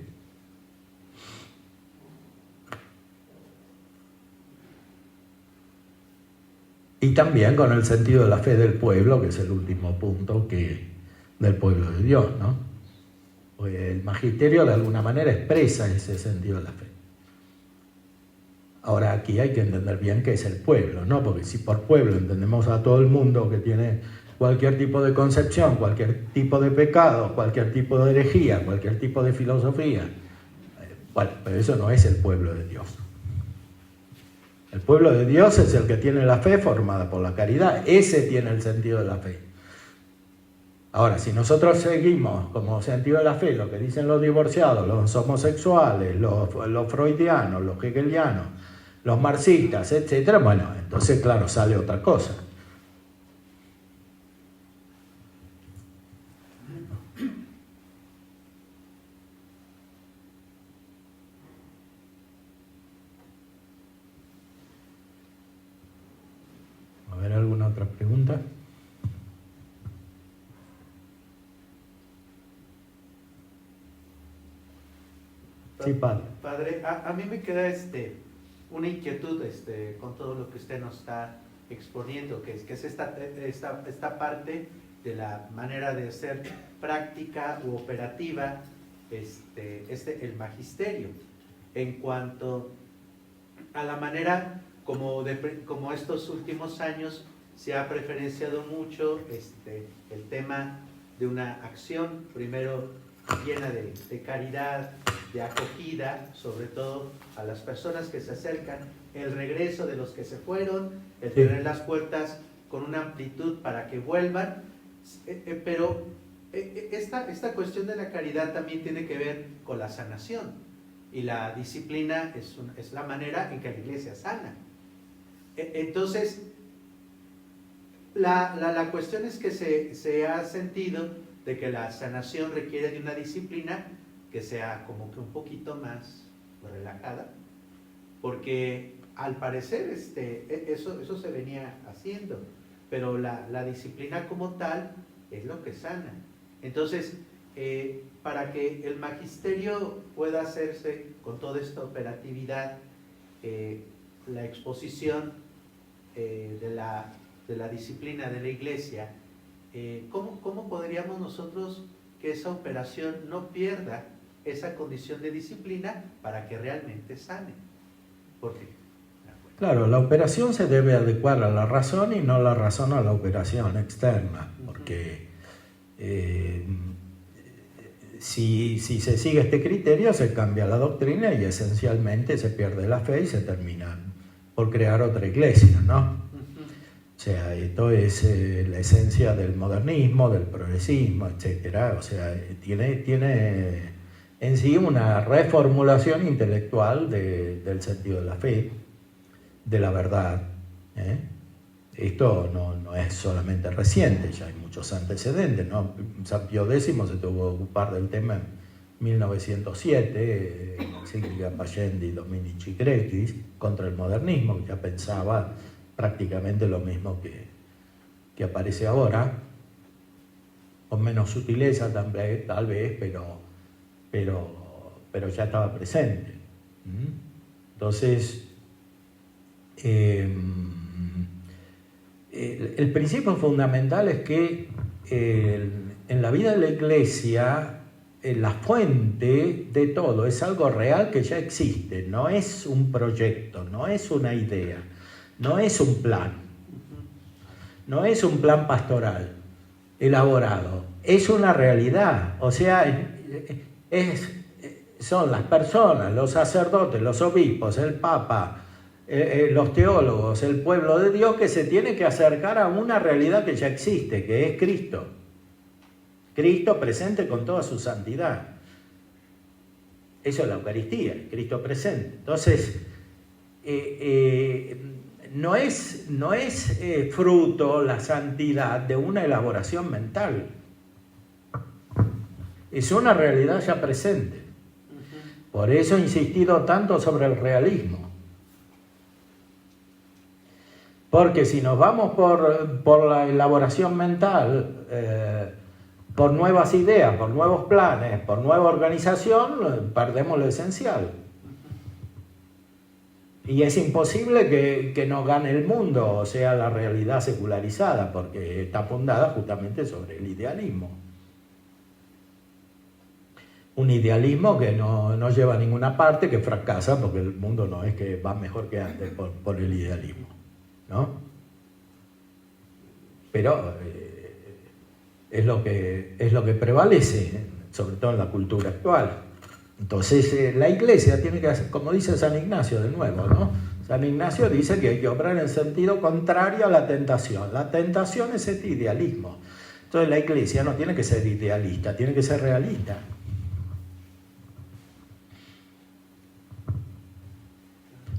[SPEAKER 1] Y también con el sentido de la fe del pueblo, que es el último punto del pueblo de Dios, ¿no? Pues el magisterio de alguna manera expresa ese sentido de la fe. Ahora aquí hay que entender bien qué es el pueblo, ¿no? Porque si por pueblo entendemos a todo el mundo que tiene cualquier tipo de concepción, cualquier tipo de pecado, cualquier tipo de herejía, cualquier tipo de filosofía, bueno, pero eso no es el pueblo de Dios. El pueblo de Dios es el que tiene la fe formada por la caridad, ese tiene el sentido de la fe. Ahora, si nosotros seguimos como sentido de la fe lo que dicen los divorciados, los homosexuales, los freudianos, los hegelianos, los marxistas, etc., bueno, entonces claro, sale otra cosa. A ver, ¿alguna otra pregunta? Sí, padre.
[SPEAKER 5] Padre, a mí me queda una inquietud con todo lo que usted nos está exponiendo, que es esta parte de la manera de ser práctica u operativa, el magisterio, en cuanto a la manera como estos últimos años se ha preferenciado mucho el tema de una acción, primero llena de caridad, de acogida, sobre todo a las personas que se acercan, el regreso de los que se fueron, el tener las puertas con una amplitud para que vuelvan, pero esta cuestión de la caridad también tiene que ver con la sanación, y la disciplina es la manera en que la iglesia sana. Entonces, la cuestión es que se ha sentido de que la sanación requiere de una disciplina que sea como que un poquito más relajada, porque al parecer eso se venía haciendo, pero la disciplina como tal es lo que sana. Entonces, para que el magisterio pueda hacerse con toda esta operatividad, la exposición de la disciplina de la iglesia, ¿cómo podríamos nosotros que esa operación no pierda esa condición de disciplina para que realmente sane? ¿Por qué?
[SPEAKER 1] Claro, la operación se debe adecuar a la razón y no la razón a la operación externa, porque si se sigue este criterio, se cambia la doctrina y esencialmente se pierde la fe y se termina por crear otra iglesia, ¿no? O sea, esto es la esencia del modernismo, del progresismo, etc. O sea, tiene en sí una reformulación intelectual del sentido de la fe, de la verdad, ¿eh? Esto no es solamente reciente, ya hay muchos antecedentes, ¿no? San Pío X se tuvo que ocupar del tema en 1907, en la encíclica Pascendi Dominici Greccis, contra el modernismo, que ya pensaba prácticamente lo mismo que aparece ahora, con menos sutileza tal vez, pero ya estaba presente. Entonces, el principio fundamental es que en la vida de la Iglesia la fuente de todo es algo real que ya existe, no es un proyecto, no es una idea, no es un plan, no es un plan pastoral elaborado, es una realidad. O sea, son las personas, los sacerdotes, los obispos, el Papa, los teólogos, el pueblo de Dios, que se tiene que acercar a una realidad que ya existe, que es Cristo. Cristo presente con toda su santidad. Eso es la Eucaristía, Cristo presente. Entonces, no es fruto la santidad de una elaboración mental. Es una realidad ya presente. Por eso he insistido tanto sobre el realismo. Porque si nos vamos por la elaboración mental, por nuevas ideas, por nuevos planes, por nueva organización, perdemos lo esencial. Y es imposible que nos gane el mundo, o sea, la realidad secularizada, porque está fundada justamente sobre el idealismo. Un idealismo que no lleva a ninguna parte, que fracasa, porque el mundo no es que va mejor que antes por el idealismo, ¿no? Pero es lo que prevalece, sobre todo en la cultura actual. Entonces la Iglesia tiene que hacer, como dice San Ignacio de nuevo, ¿no? San Ignacio dice que hay que obrar en sentido contrario a la tentación. La tentación es este idealismo. Entonces la Iglesia no tiene que ser idealista, tiene que ser realista.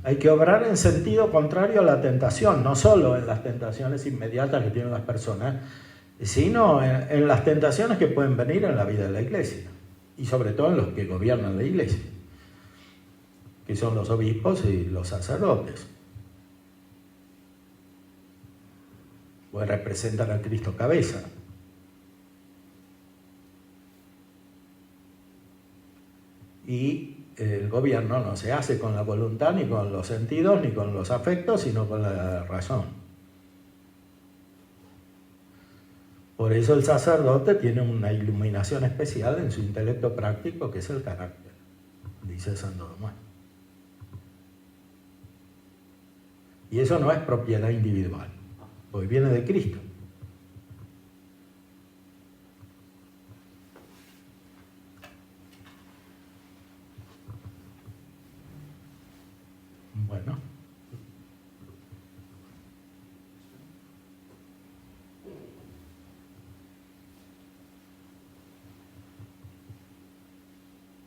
[SPEAKER 1] Hay que obrar en sentido contrario a la tentación, no solo en las tentaciones inmediatas que tienen las personas, sino en las tentaciones que pueden venir en la vida de la Iglesia, y sobre todo en los que gobiernan la Iglesia, que son los obispos y los sacerdotes, pues representan a Cristo cabeza. Y el gobierno no se hace con la voluntad, ni con los sentidos, ni con los afectos, sino con la razón. Por eso el sacerdote tiene una iluminación especial en su intelecto práctico, que es el carácter, dice Santo Tomás. Y eso no es propiedad individual, porque viene de Cristo. Bueno.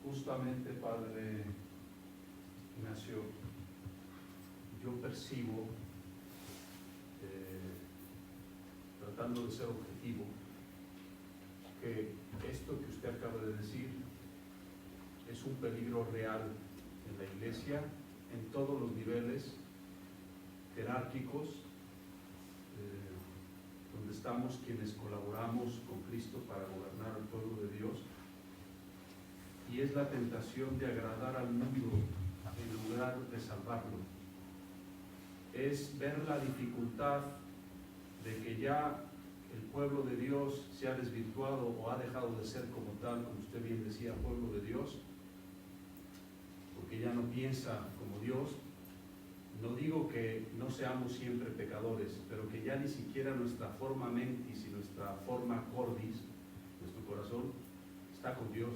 [SPEAKER 4] Justamente, Padre Ignacio, yo percibo, tratando de ser objetivo, que esto que usted acaba de decir es un peligro real en la Iglesia, en todos los niveles jerárquicos, donde estamos quienes colaboramos con Cristo para gobernar al pueblo de Dios, y es la tentación de agradar al mundo en lugar de salvarlo. Es ver la dificultad de que ya el pueblo de Dios se ha desvirtuado o ha dejado de ser como tal, como usted bien decía, pueblo de Dios, porque ya no piensa como Dios. No digo que no seamos siempre pecadores, pero que ya ni siquiera nuestra forma mentis y nuestra forma cordis, nuestro corazón, está con Dios.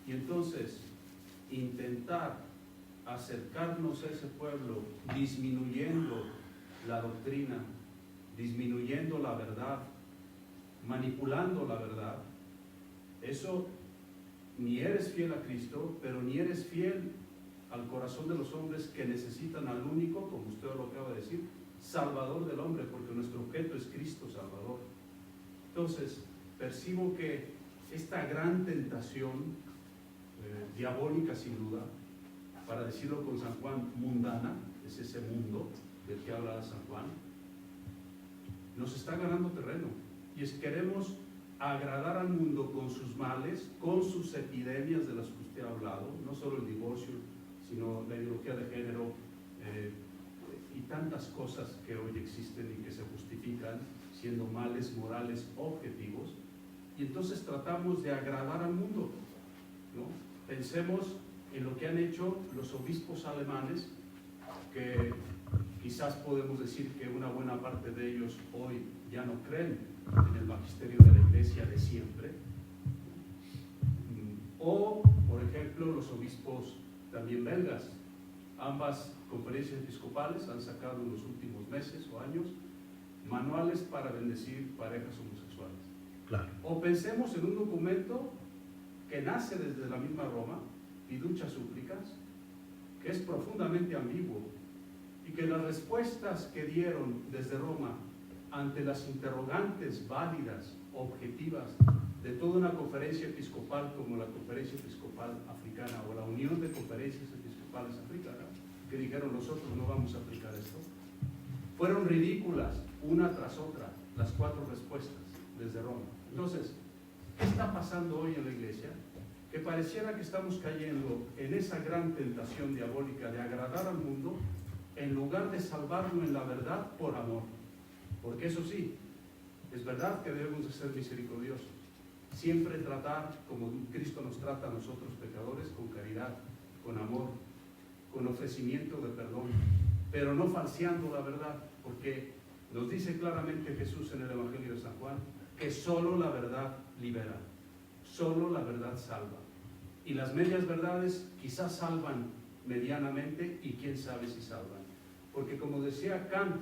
[SPEAKER 4] Y entonces, intentar acercarnos a ese pueblo disminuyendo la doctrina, disminuyendo la verdad, manipulando la verdad, eso ni eres fiel a Cristo, pero ni eres fiel al corazón de los hombres que necesitan al único, como usted lo acaba de decir, Salvador del hombre, porque nuestro objeto es Cristo Salvador. Entonces, percibo que esta gran tentación, diabólica sin duda, para decirlo con San Juan, mundana, es ese mundo del que habla San Juan, nos está ganando terreno. Y es queremos agradar al mundo con sus males, con sus epidemias de las que usted ha hablado, no solo el divorcio, sino la ideología de género y tantas cosas que hoy existen y que se justifican siendo males morales objetivos. Y entonces tratamos de agradar al mundo, ¿no? Pensemos en lo que han hecho los obispos alemanes, que quizás podemos decir que una buena parte de ellos hoy ya no creen en el magisterio de la Iglesia de siempre. O, por ejemplo, los obispos también belgas. Ambas conferencias episcopales han sacado en los últimos meses o años manuales para bendecir parejas homosexuales.
[SPEAKER 1] Claro.
[SPEAKER 4] O pensemos en un documento que nace desde la misma Roma, Fiducia Supplicans, que es profundamente ambiguo, y que las respuestas que dieron desde Roma ante las interrogantes válidas, objetivas, de toda una conferencia episcopal como la Conferencia Episcopal Africana o la Unión de Conferencias Episcopales Africanas, que dijeron nosotros no vamos a aplicar esto, fueron ridículas una tras otra las 4 respuestas desde Roma. Entonces, ¿qué está pasando hoy en la Iglesia? Que pareciera que estamos cayendo en esa gran tentación diabólica de agradar al mundo en lugar de salvarlo en la verdad por amor. Porque eso sí, es verdad que debemos de ser misericordiosos, siempre tratar como Cristo nos trata a nosotros pecadores, con caridad, con amor, con ofrecimiento de perdón, pero no falseando la verdad, porque nos dice claramente Jesús en el Evangelio de San Juan que solo la verdad libera, solo la verdad salva. Y las medias verdades quizás salvan medianamente y quién sabe si salvan. Porque como decía Kant,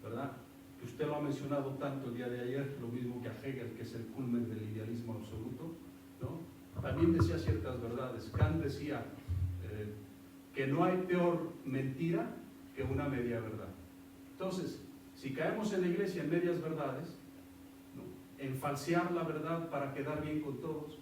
[SPEAKER 4] ¿verdad?, que usted lo ha mencionado tanto el día de ayer, lo mismo que a Hegel, que es el culmen del idealismo absoluto, ¿no? También decía ciertas verdades. Kant decía que no hay peor mentira que una media verdad. Entonces, si caemos en la Iglesia en medias verdades, ¿no?, en falsear la verdad para quedar bien con todos,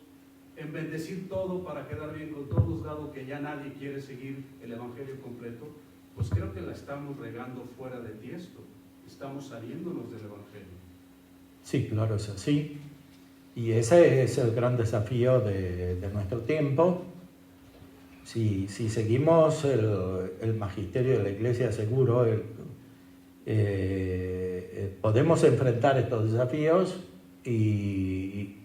[SPEAKER 4] en bendecir todo para quedar bien con todos, dado que ya nadie quiere seguir el Evangelio completo, pues creo que la estamos regando fuera de tiesto. Estamos saliéndonos del Evangelio.
[SPEAKER 1] Sí, claro, es así. Y ese es el gran desafío de nuestro tiempo. Si seguimos el magisterio de la Iglesia, seguro podemos enfrentar estos desafíos, y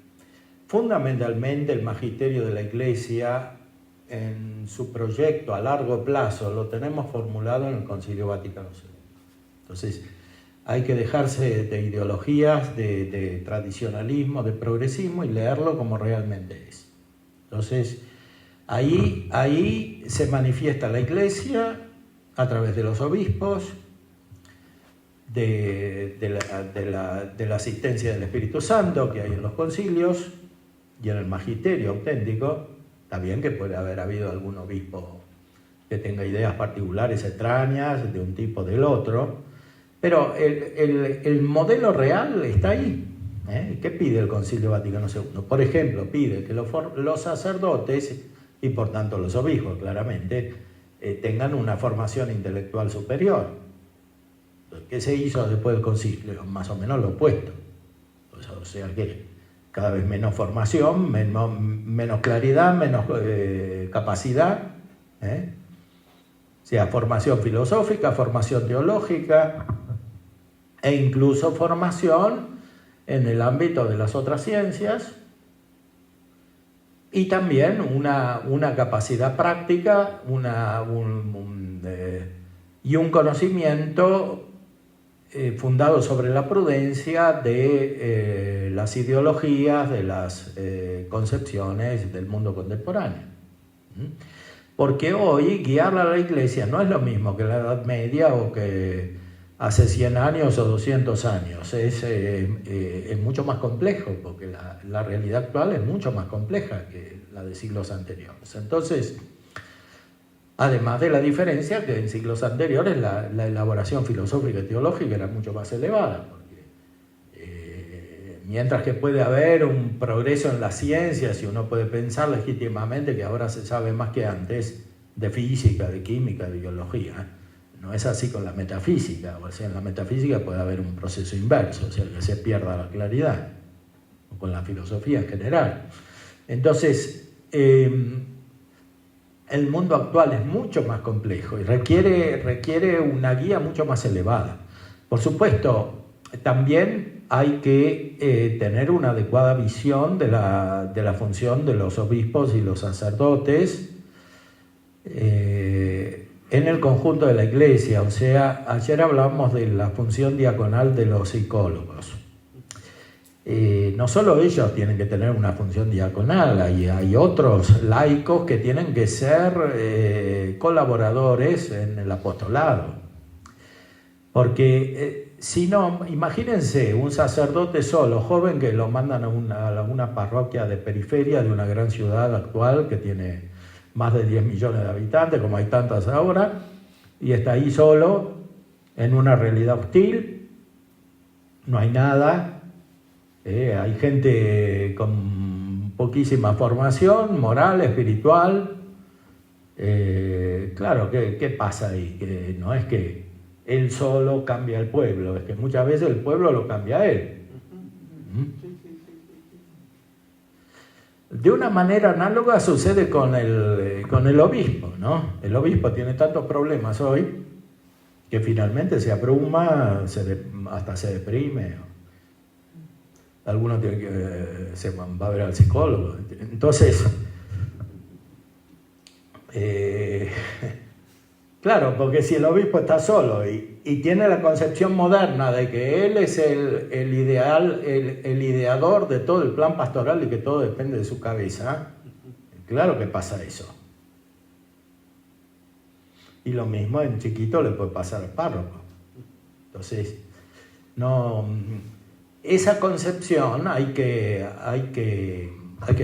[SPEAKER 1] fundamentalmente el magisterio de la Iglesia en su proyecto a largo plazo lo tenemos formulado en el Concilio Vaticano II. Entonces, hay que dejarse de ideologías, de tradicionalismo, de progresismo y leerlo como realmente es. Entonces, ahí se manifiesta la Iglesia a través de los obispos, de la asistencia del Espíritu Santo que hay en los concilios y en el magisterio auténtico. Está bien que puede haber habido algún obispo que tenga ideas particulares extrañas de un tipo o del otro, pero el modelo real está ahí. ¿Qué pide el Concilio Vaticano II? Por ejemplo, pide que los sacerdotes, y por tanto los obispos claramente, tengan una formación intelectual superior. ¿Qué se hizo después del concilio? Más o menos lo opuesto. O sea que cada vez menos formación, menos claridad, menos capacidad. O sea, formación filosófica, formación teológica e incluso formación en el ámbito de las otras ciencias, y también una capacidad práctica y un conocimiento fundado sobre la prudencia de las ideologías, de las concepciones del mundo contemporáneo. Porque hoy guiar a la Iglesia no es lo mismo que la Edad Media o que hace 100 años o 200 años. Es mucho más complejo, porque la realidad actual es mucho más compleja que la de siglos anteriores. Entonces, además de la diferencia que en siglos anteriores la elaboración filosófica y teológica era mucho más elevada, porque mientras que puede haber un progreso en las ciencias y uno puede pensar legítimamente que ahora se sabe más que antes de física, de química, de biología, no es así con la metafísica. O sea, en la metafísica puede haber un proceso inverso, o sea, que se pierda la claridad, o con la filosofía en general. Entonces, el mundo actual es mucho más complejo y requiere una guía mucho más elevada. Por supuesto, también hay que tener una adecuada visión de la función de los obispos y los sacerdotes en el conjunto de la Iglesia. O sea, ayer hablábamos de la función diaconal de los psicólogos. No solo ellos tienen que tener una función diaconal, hay otros laicos que tienen que ser colaboradores en el apostolado. Porque si no, imagínense un sacerdote solo, joven, que lo mandan a una parroquia de periferia de una gran ciudad actual que tiene más de 10 millones de habitantes, como hay tantas ahora, y está ahí solo, en una realidad hostil, no hay nada. Hay gente con poquísima formación moral, espiritual. Claro, ¿qué pasa ahí? Que no es que él solo cambia el pueblo, es que muchas veces el pueblo lo cambia a él. De una manera análoga sucede con el obispo, ¿no? El obispo tiene tantos problemas hoy que finalmente se abruma, hasta se deprime. Algunos tienen se va a ver al psicólogo. Entonces, claro, porque si el obispo está solo y tiene la concepción moderna de que él es el ideador de todo el plan pastoral y que todo depende de su cabeza, claro que pasa eso. Y lo mismo en chiquito le puede pasar al párroco. Entonces, no... Esa concepción hay que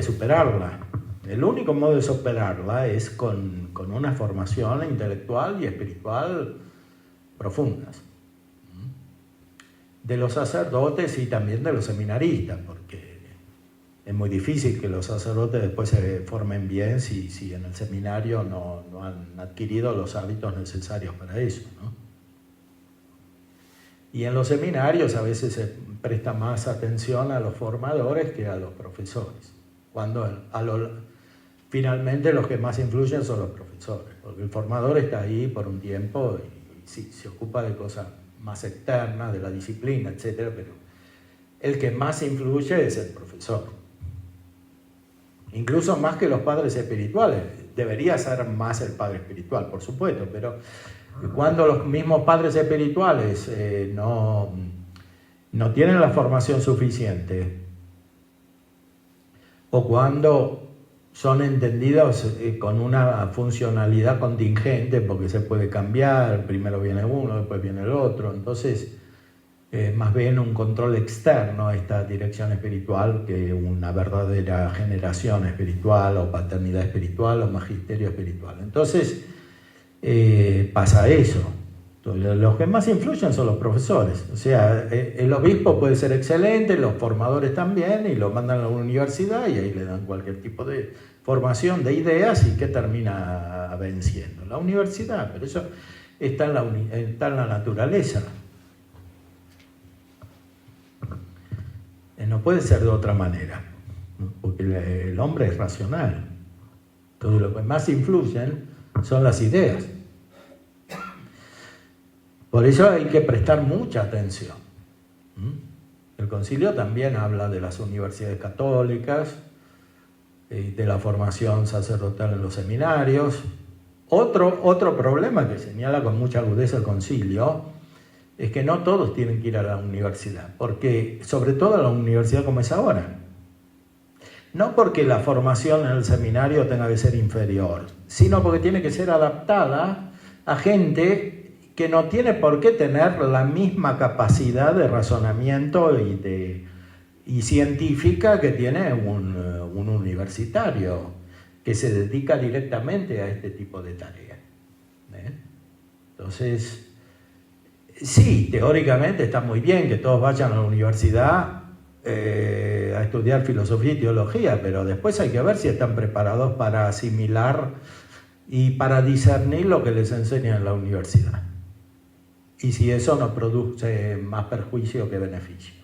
[SPEAKER 1] superarla. El único modo de superarla es con una formación intelectual y espiritual profundas. De los sacerdotes y también de los seminaristas, porque es muy difícil que los sacerdotes después se formen bien si en el seminario no han adquirido los hábitos necesarios para eso, ¿no? Y en los seminarios a veces se presta más atención a los formadores que a los profesores, cuando finalmente los que más influyen son los profesores, porque el formador está ahí por un tiempo y sí, se ocupa de cosas más externas, de la disciplina, etc., pero el que más influye es el profesor. Incluso más que los padres espirituales. Debería ser más el padre espiritual, por supuesto, pero cuando los mismos padres espirituales no tienen la formación suficiente, o cuando son entendidos con una funcionalidad contingente, porque se puede cambiar, primero viene uno, después viene el otro, entonces más bien un control externo a esta dirección espiritual que una verdadera generación espiritual o paternidad espiritual o magisterio espiritual. Entonces pasa eso. Los que más influyen son los profesores. O sea, el obispo puede ser excelente, los formadores también, y lo mandan a la universidad y ahí le dan cualquier tipo de formación de ideas y que termina venciendo. La universidad, pero eso está en la naturaleza. No puede ser de otra manera, ¿no? Porque el hombre es racional. Entonces lo que más influyen son las ideas. Por eso hay que prestar mucha atención. El concilio también habla de las universidades católicas, de la formación sacerdotal en los seminarios. Otro problema que señala con mucha agudeza el concilio es que no todos tienen que ir a la universidad, porque sobre todo a la universidad como es ahora. No porque la formación en el seminario tenga que ser inferior, sino porque tiene que ser adaptada a gente que no tiene por qué tener la misma capacidad de razonamiento y científica que tiene un universitario que se dedica directamente a este tipo de tareas. Entonces, sí, teóricamente está muy bien que todos vayan a la universidad a estudiar filosofía y teología, pero después hay que ver si están preparados para asimilar y para discernir lo que les enseñan en la universidad. Y si eso no produce más perjuicio que beneficio.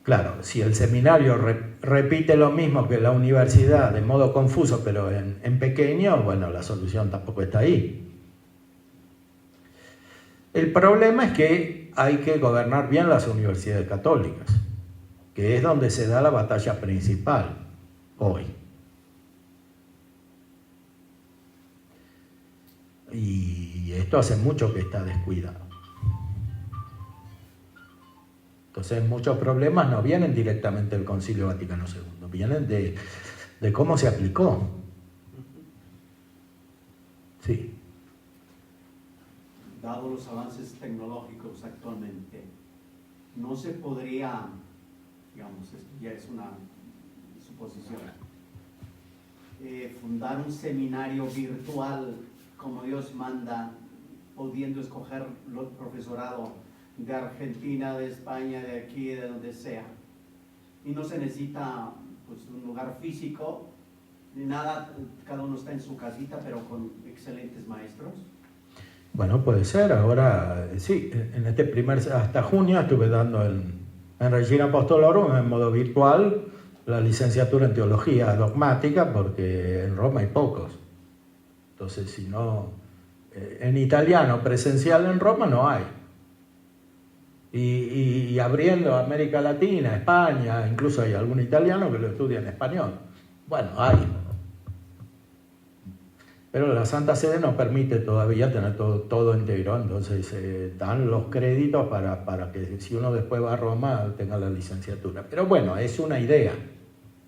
[SPEAKER 1] Claro, si el seminario repite lo mismo que la universidad de modo confuso, pero en pequeño, bueno, la solución tampoco está ahí. El problema es que hay que gobernar bien las universidades católicas, que es donde se da la batalla principal hoy. Y esto hace mucho que está descuidado. Entonces muchos problemas no vienen directamente del Concilio Vaticano II, vienen de cómo se aplicó. Sí.
[SPEAKER 3] Dado los avances tecnológicos actualmente, no se podría, digamos, esto ya es una suposición, fundar un seminario virtual como Dios manda, pudiendo escoger el profesorado de Argentina, de España, de aquí, de donde sea, y no se necesita pues, un lugar físico ni nada, cada uno está en su casita, pero con excelentes maestros.
[SPEAKER 1] Bueno, puede ser. Ahora, sí, en este hasta junio estuve dando en Regina Apostolorum en modo virtual la licenciatura en teología dogmática, porque en Roma hay pocos. Entonces, si no, en italiano presencial en Roma no hay. Y abriendo América Latina, España, incluso hay algún italiano que lo estudia en español. Bueno, hay. Pero la Santa Sede no permite todavía tener todo entero, entonces dan los créditos para que si uno después va a Roma tenga la licenciatura. Pero bueno, es una idea,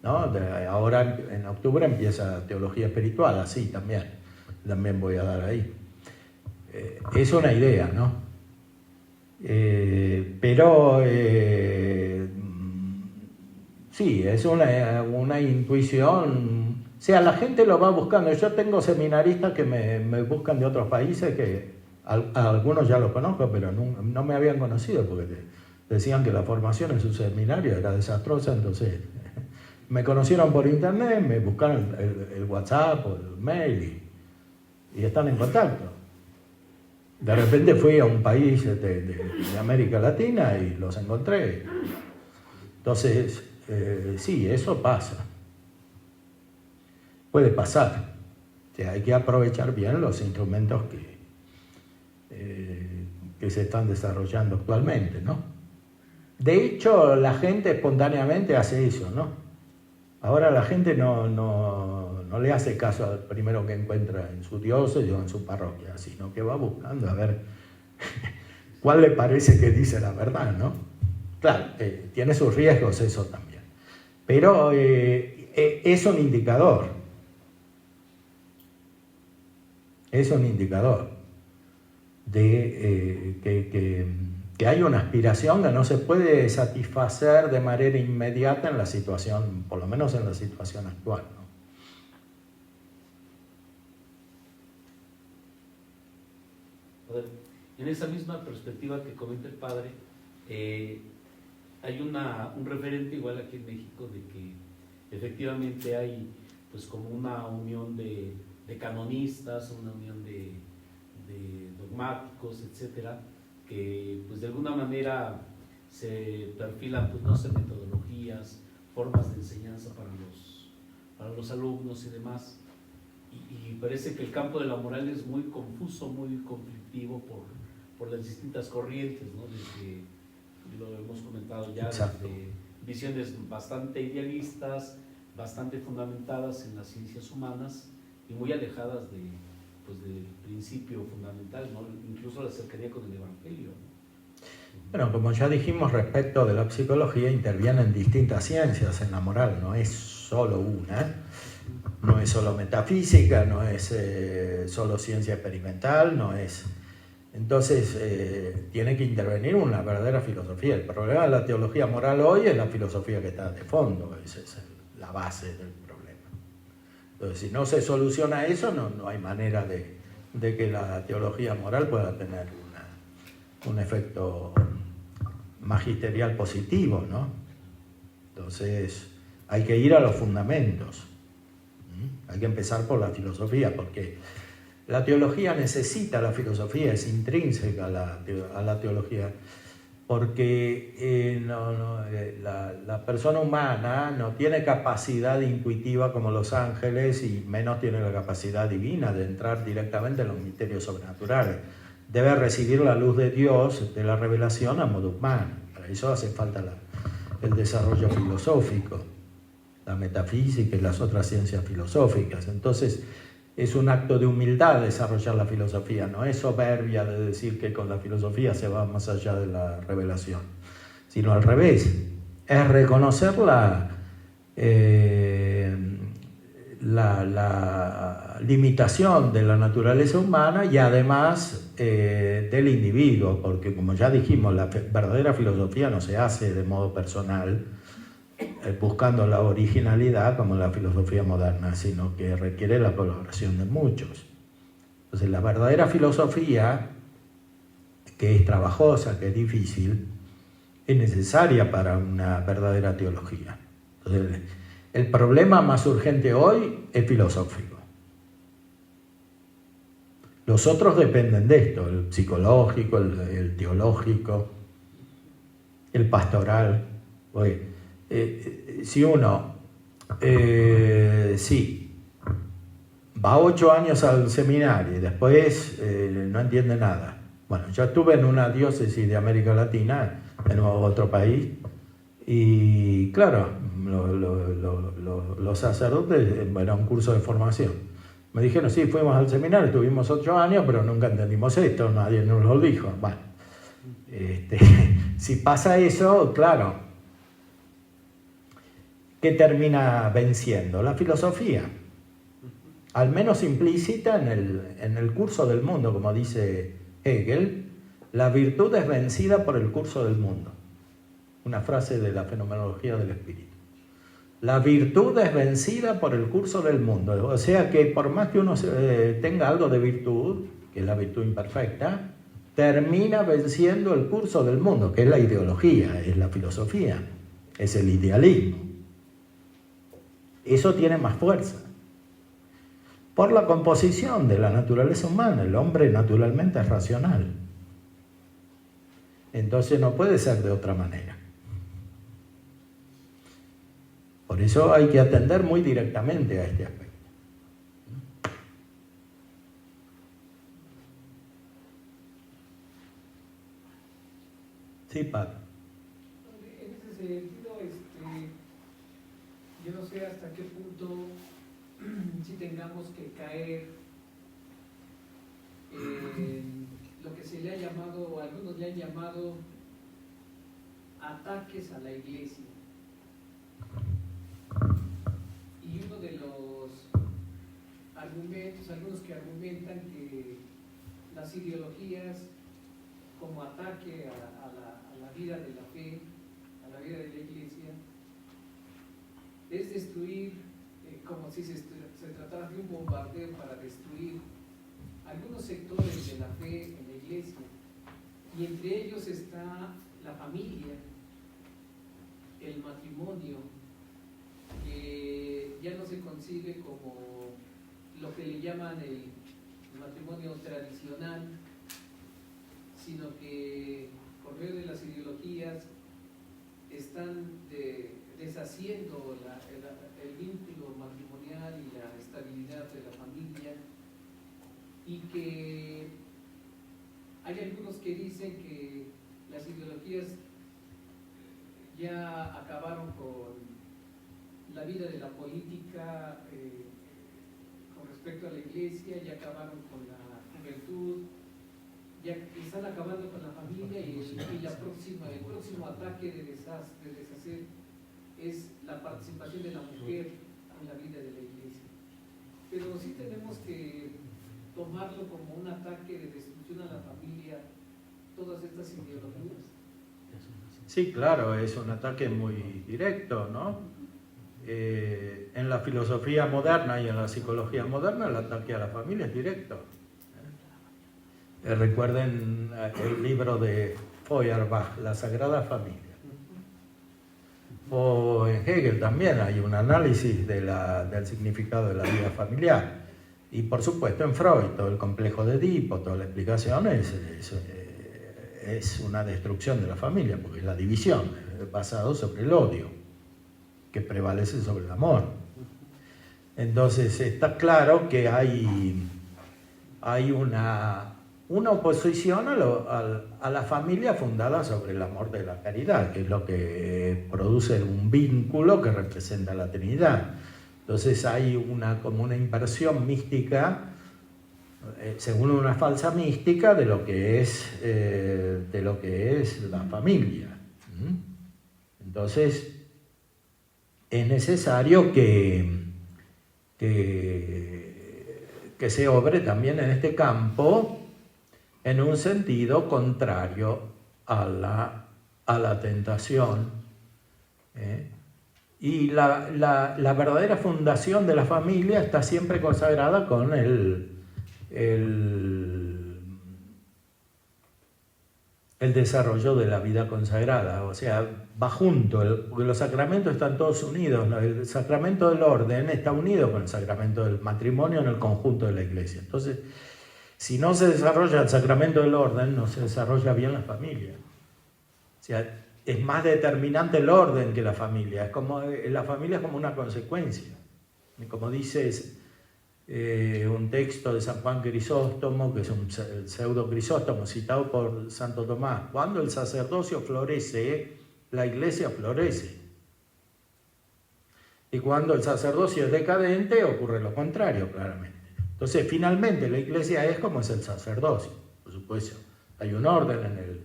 [SPEAKER 1] ¿no? Ahora en octubre empieza Teología Espiritual, así también voy a dar ahí. Es una idea, ¿no? Pero sí, es una intuición. O sea, la gente lo va buscando. Yo tengo seminaristas que me buscan de otros países, que a algunos ya los conozco, pero no me habían conocido porque decían que la formación en su seminario era desastrosa. Entonces me conocieron por internet, me buscaron el WhatsApp o el mail y están en contacto. De repente fui a un país de América Latina y los encontré. Entonces, sí, eso pasa. Puede pasar. O sea, hay que aprovechar bien los instrumentos que se están desarrollando actualmente, ¿no? De hecho, la gente espontáneamente hace eso, ¿no? Ahora la gente no le hace caso al primero que encuentra en su diócesis o en su parroquia, sino que va buscando a ver cuál le parece que dice la verdad, ¿no? Claro, tiene sus riesgos eso también, pero es un indicador. Es un indicador de que hay una aspiración que no se puede satisfacer de manera inmediata en la situación, por lo menos en la situación actual, ¿no?
[SPEAKER 6] En esa misma perspectiva que comenta el padre, hay un referente igual aquí en México de que efectivamente hay pues como una unión de canonistas, una unión de dogmáticos, etcétera, que pues de alguna manera se perfilan, pues no sé, metodologías, formas de enseñanza para los alumnos y demás, y parece que el campo de la moral es muy confuso, muy conflictivo por las distintas corrientes, ¿no? Desde, lo hemos comentado ya,
[SPEAKER 1] Exacto.
[SPEAKER 6] desde visiones bastante idealistas, bastante fundamentadas en las ciencias humanas y muy alejadas pues, del principio fundamental, ¿no? Incluso la cercanía con el Evangelio.
[SPEAKER 1] Bueno, como ya dijimos respecto de la psicología, intervienen distintas ciencias en la moral, no es solo una, no es solo metafísica, no es solo ciencia experimental, no es... Entonces tiene que intervenir una verdadera filosofía. El problema de la teología moral hoy es la filosofía que está de fondo, esa es la base del problema. Entonces, si no se soluciona eso, no hay manera de que la teología moral pueda tener un efecto magisterial positivo, ¿no? Entonces hay que ir a los fundamentos. Hay que empezar por la filosofía, porque la teología necesita la filosofía, es intrínseca a la teología, porque la persona humana no tiene capacidad intuitiva como los ángeles y menos tiene la capacidad divina de entrar directamente en los misterios sobrenaturales. Debe recibir la luz de Dios, de la revelación, a modo humano. Para eso hace falta el desarrollo filosófico, la metafísica y las otras ciencias filosóficas. Entonces, es un acto de humildad desarrollar la filosofía, no es soberbia de decir que con la filosofía se va más allá de la revelación, sino al revés, es reconocer la limitación de la naturaleza humana y además del individuo, porque como ya dijimos, la verdadera filosofía no se hace de modo personal, buscando la originalidad como la filosofía moderna, sino que requiere la colaboración de muchos. Entonces, la verdadera filosofía, que es trabajosa, que es difícil, es necesaria para una verdadera teología. Entonces, el problema más urgente hoy es filosófico. Los otros dependen de esto, el psicológico, el teológico, el pastoral. Oye, si uno va 8 años al seminario y después no entiende nada. Bueno, yo estuve en una diócesis de América Latina, en otro país, y claro, los sacerdotes, era un curso de formación. Me dijeron, sí, fuimos al seminario, estuvimos 8 años, pero nunca entendimos esto, nadie nos lo dijo. Bueno, si pasa eso, claro, ¿qué termina venciendo? La filosofía, al menos implícita en el curso del mundo, como dice Hegel, la virtud es vencida por el curso del mundo. Una frase de la fenomenología del espíritu. La virtud es vencida por el curso del mundo, o sea que por más que uno tenga algo de virtud, que es la virtud imperfecta, termina venciendo el curso del mundo, que es la ideología, es la filosofía, es el idealismo. Eso tiene más fuerza. Por la composición de la naturaleza humana, el hombre naturalmente es racional. Entonces no puede ser de otra manera. Por eso hay que atender muy directamente a este aspecto. Sí, Pat.
[SPEAKER 7] En ese sentido, yo no sé hasta qué punto si tengamos que caer en lo que se le ha llamado, o algunos le han llamado, ataques a la iglesia. Y uno de los argumentos, algunos que argumentan que las ideologías como ataque a la vida de la fe, a la vida de la iglesia, es destruir, como si se tratara de un bombardeo para destruir algunos sectores de la fe en la iglesia, y entre ellos está la familia, el matrimonio, que ya no se concibe como lo que le llaman el matrimonio tradicional, sino que por medio de las ideologías están deshaciendo el vínculo matrimonial y la estabilidad de la familia, y que hay algunos que dicen que las ideologías ya acabaron con la vida de la política, con respecto a la iglesia, ya acabaron con la juventud, ya están acabando con la familia y el próximo ataque de deshacer es la participación de la mujer en la vida de la iglesia. Pero sí tenemos que tomarlo como un ataque de destrucción a la familia, todas estas ideologías.
[SPEAKER 1] Sí, claro, es un ataque muy directo, ¿no? En la filosofía moderna y en la psicología moderna el ataque a la familia es directo. Recuerden el libro de Feuerbach, La Sagrada Familia. O en Hegel también hay un análisis del significado de la vida familiar. Y por supuesto en Freud, todo el complejo de Edipo, toda la explicación es una destrucción de la familia, porque es la división, basado sobre el odio, que prevalece sobre el amor. Entonces está claro que hay una oposición a la familia fundada sobre el amor de la caridad, que es lo que produce un vínculo que representa la Trinidad. Entonces hay como una inversión mística, según una falsa mística, de lo que es la familia. Entonces es necesario que se obre también en este campo en un sentido contrario a la tentación. Y la verdadera fundación de la familia está siempre consagrada con el desarrollo de la vida consagrada, o sea, va junto, porque los sacramentos están todos unidos, ¿no? El sacramento del orden está unido con el sacramento del matrimonio en el conjunto de la iglesia. Entonces, si no se desarrolla el sacramento del orden, no se desarrolla bien la familia. O sea, es más determinante el orden que la familia. La familia es como una consecuencia. Y como dice un texto de San Juan Crisóstomo, que es el pseudo Crisóstomo citado por Santo Tomás, cuando el sacerdocio florece, la iglesia florece. Y cuando el sacerdocio es decadente, ocurre lo contrario, claramente. Entonces, finalmente, la iglesia es como es el sacerdocio. Por supuesto, hay un orden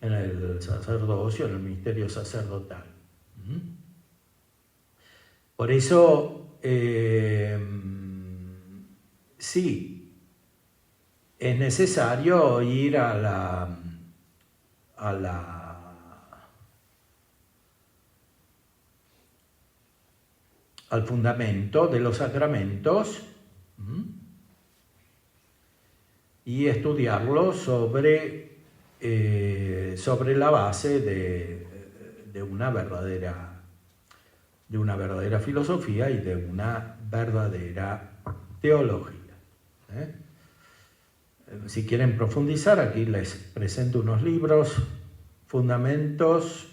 [SPEAKER 1] en el sacerdocio, en el ministerio sacerdotal. Por eso, sí, es necesario ir al fundamento de los sacramentos y estudiarlo sobre la base de una verdadera filosofía y de una verdadera teología. Si quieren profundizar, aquí les presento unos libros, Fundamentos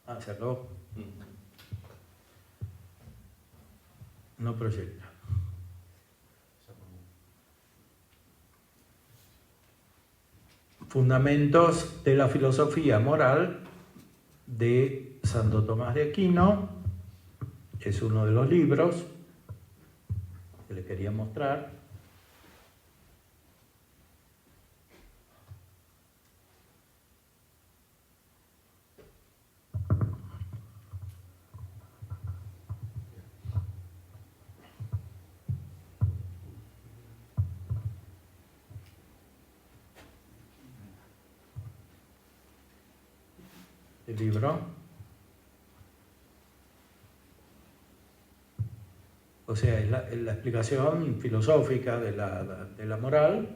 [SPEAKER 1] hacerlo. No proyecta. Fundamentos de la filosofía moral de Santo Tomás de Aquino. Es uno de los libros que les quería mostrar. El libro, o sea, es la explicación filosófica de la moral.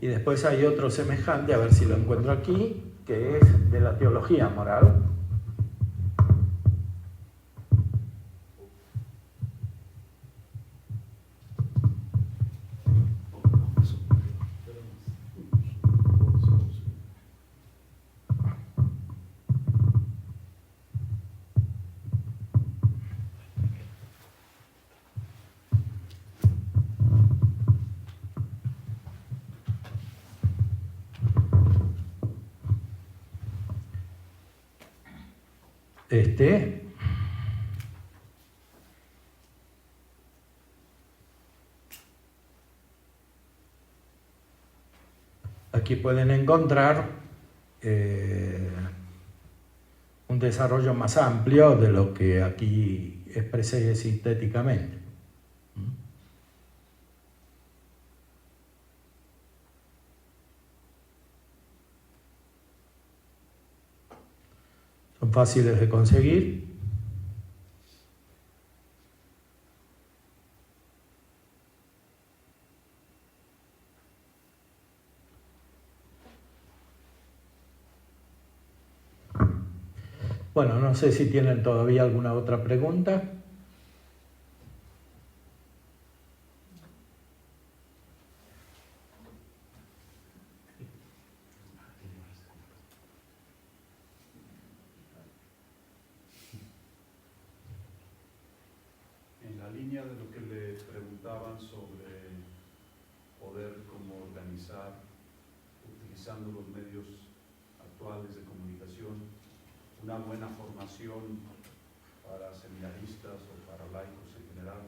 [SPEAKER 1] Y después hay otro semejante, a ver si lo encuentro aquí, que es de la teología moral. Aquí pueden encontrar un desarrollo más amplio de lo que aquí expresé sintéticamente. Son fáciles de conseguir. Bueno, no sé si tienen todavía alguna otra pregunta.
[SPEAKER 4] En la línea de lo que le preguntaban sobre poder como organizar, utilizando los medios actuales de comunicación, una buena formación para seminaristas o para laicos en general.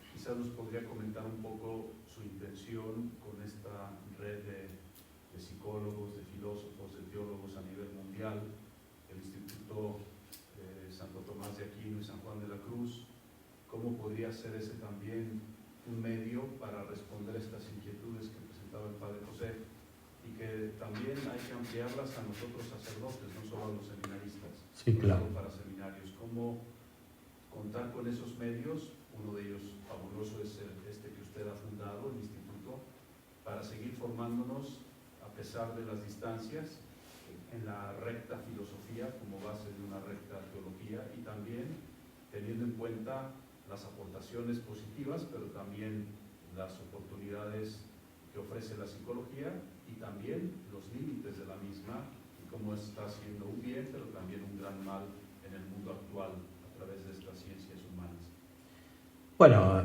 [SPEAKER 4] Quizás nos podría comentar un poco su intención con esta red de psicólogos, de filósofos, de teólogos a nivel mundial, el Instituto Santo Tomás de Aquino y San Juan de la Cruz. ¿Cómo podría ser ese también un medio para responder estas inquietudes que presentaba el Padre José? Y que también hay que ampliarlas a nosotros sacerdotes, no solo a los seminaristas,
[SPEAKER 1] Sí, claro.
[SPEAKER 4] no solo para seminarios. ¿Cómo contar con esos medios? Uno de ellos fabuloso es este que usted ha fundado, el Instituto, para seguir formándonos a pesar de las distancias en la recta filosofía como base de una recta teología, y también teniendo en cuenta las aportaciones positivas, pero también las oportunidades que ofrece la psicología y también los límites de la misma, y cómo está haciendo un bien, pero también un gran mal en el mundo actual a través de estas ciencias humanas.
[SPEAKER 1] Bueno,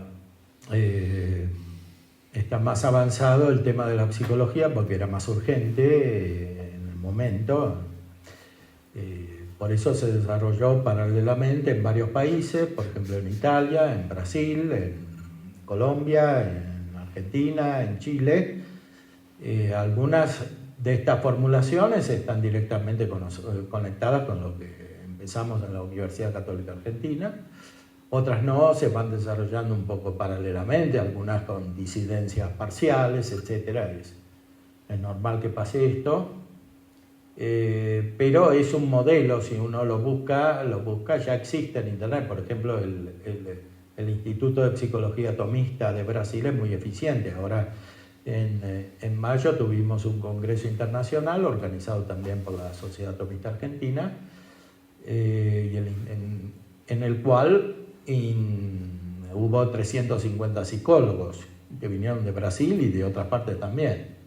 [SPEAKER 1] está más avanzado el tema de la psicología porque era más urgente en el momento. Por eso se desarrolló paralelamente en varios países, por ejemplo en Italia, en Brasil, en Colombia, en Argentina, en Chile. Algunas de estas formulaciones están directamente conectadas con lo que empezamos en la Universidad Católica Argentina. Otras no, se van desarrollando un poco paralelamente, algunas con disidencias parciales, etc. Es normal que pase esto. Pero es un modelo, si uno lo busca, ya existe en Internet. Por ejemplo, el Instituto de Psicología Tomista de Brasil es muy eficiente. Ahora, en mayo tuvimos un congreso internacional organizado también por la Sociedad Tomista Argentina, en el cual hubo 350 psicólogos que vinieron de Brasil y de otras partes también.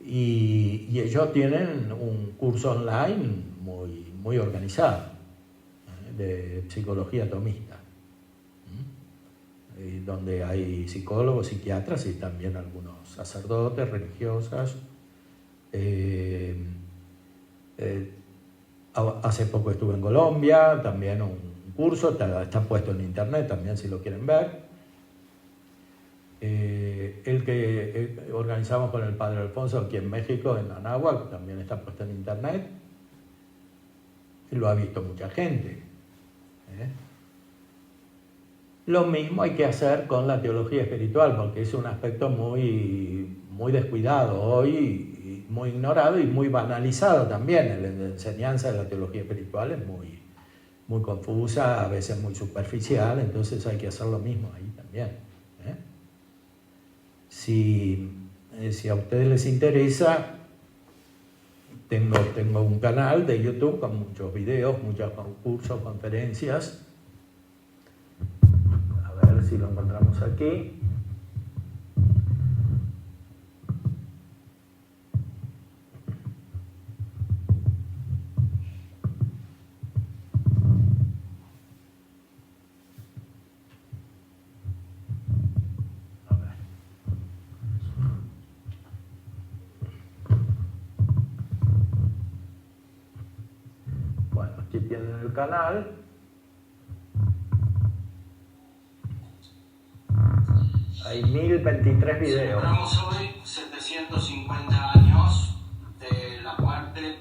[SPEAKER 1] Y ellos tienen un curso online muy organizado de psicología tomista, donde hay psicólogos, psiquiatras y también algunos sacerdotes, religiosas. Hace poco estuve en Colombia, también un curso, está puesto en internet también si lo quieren ver. El que organizamos con el Padre Alfonso aquí en México, en Anáhuac, también está puesto en internet y lo ha visto mucha gente. Lo mismo hay que hacer con la teología espiritual, porque es un aspecto muy descuidado hoy, muy ignorado y muy banalizado también. La enseñanza de la teología espiritual es muy confusa, a veces muy superficial, entonces hay que hacer lo mismo ahí también. Si a ustedes les interesa, tengo un canal de YouTube con muchos videos, muchos cursos, conferencias. A ver si lo encontramos aquí. Aquí tienen el canal. Hay 1023 videos.
[SPEAKER 8] Celebramos hoy 750 años de la muerte.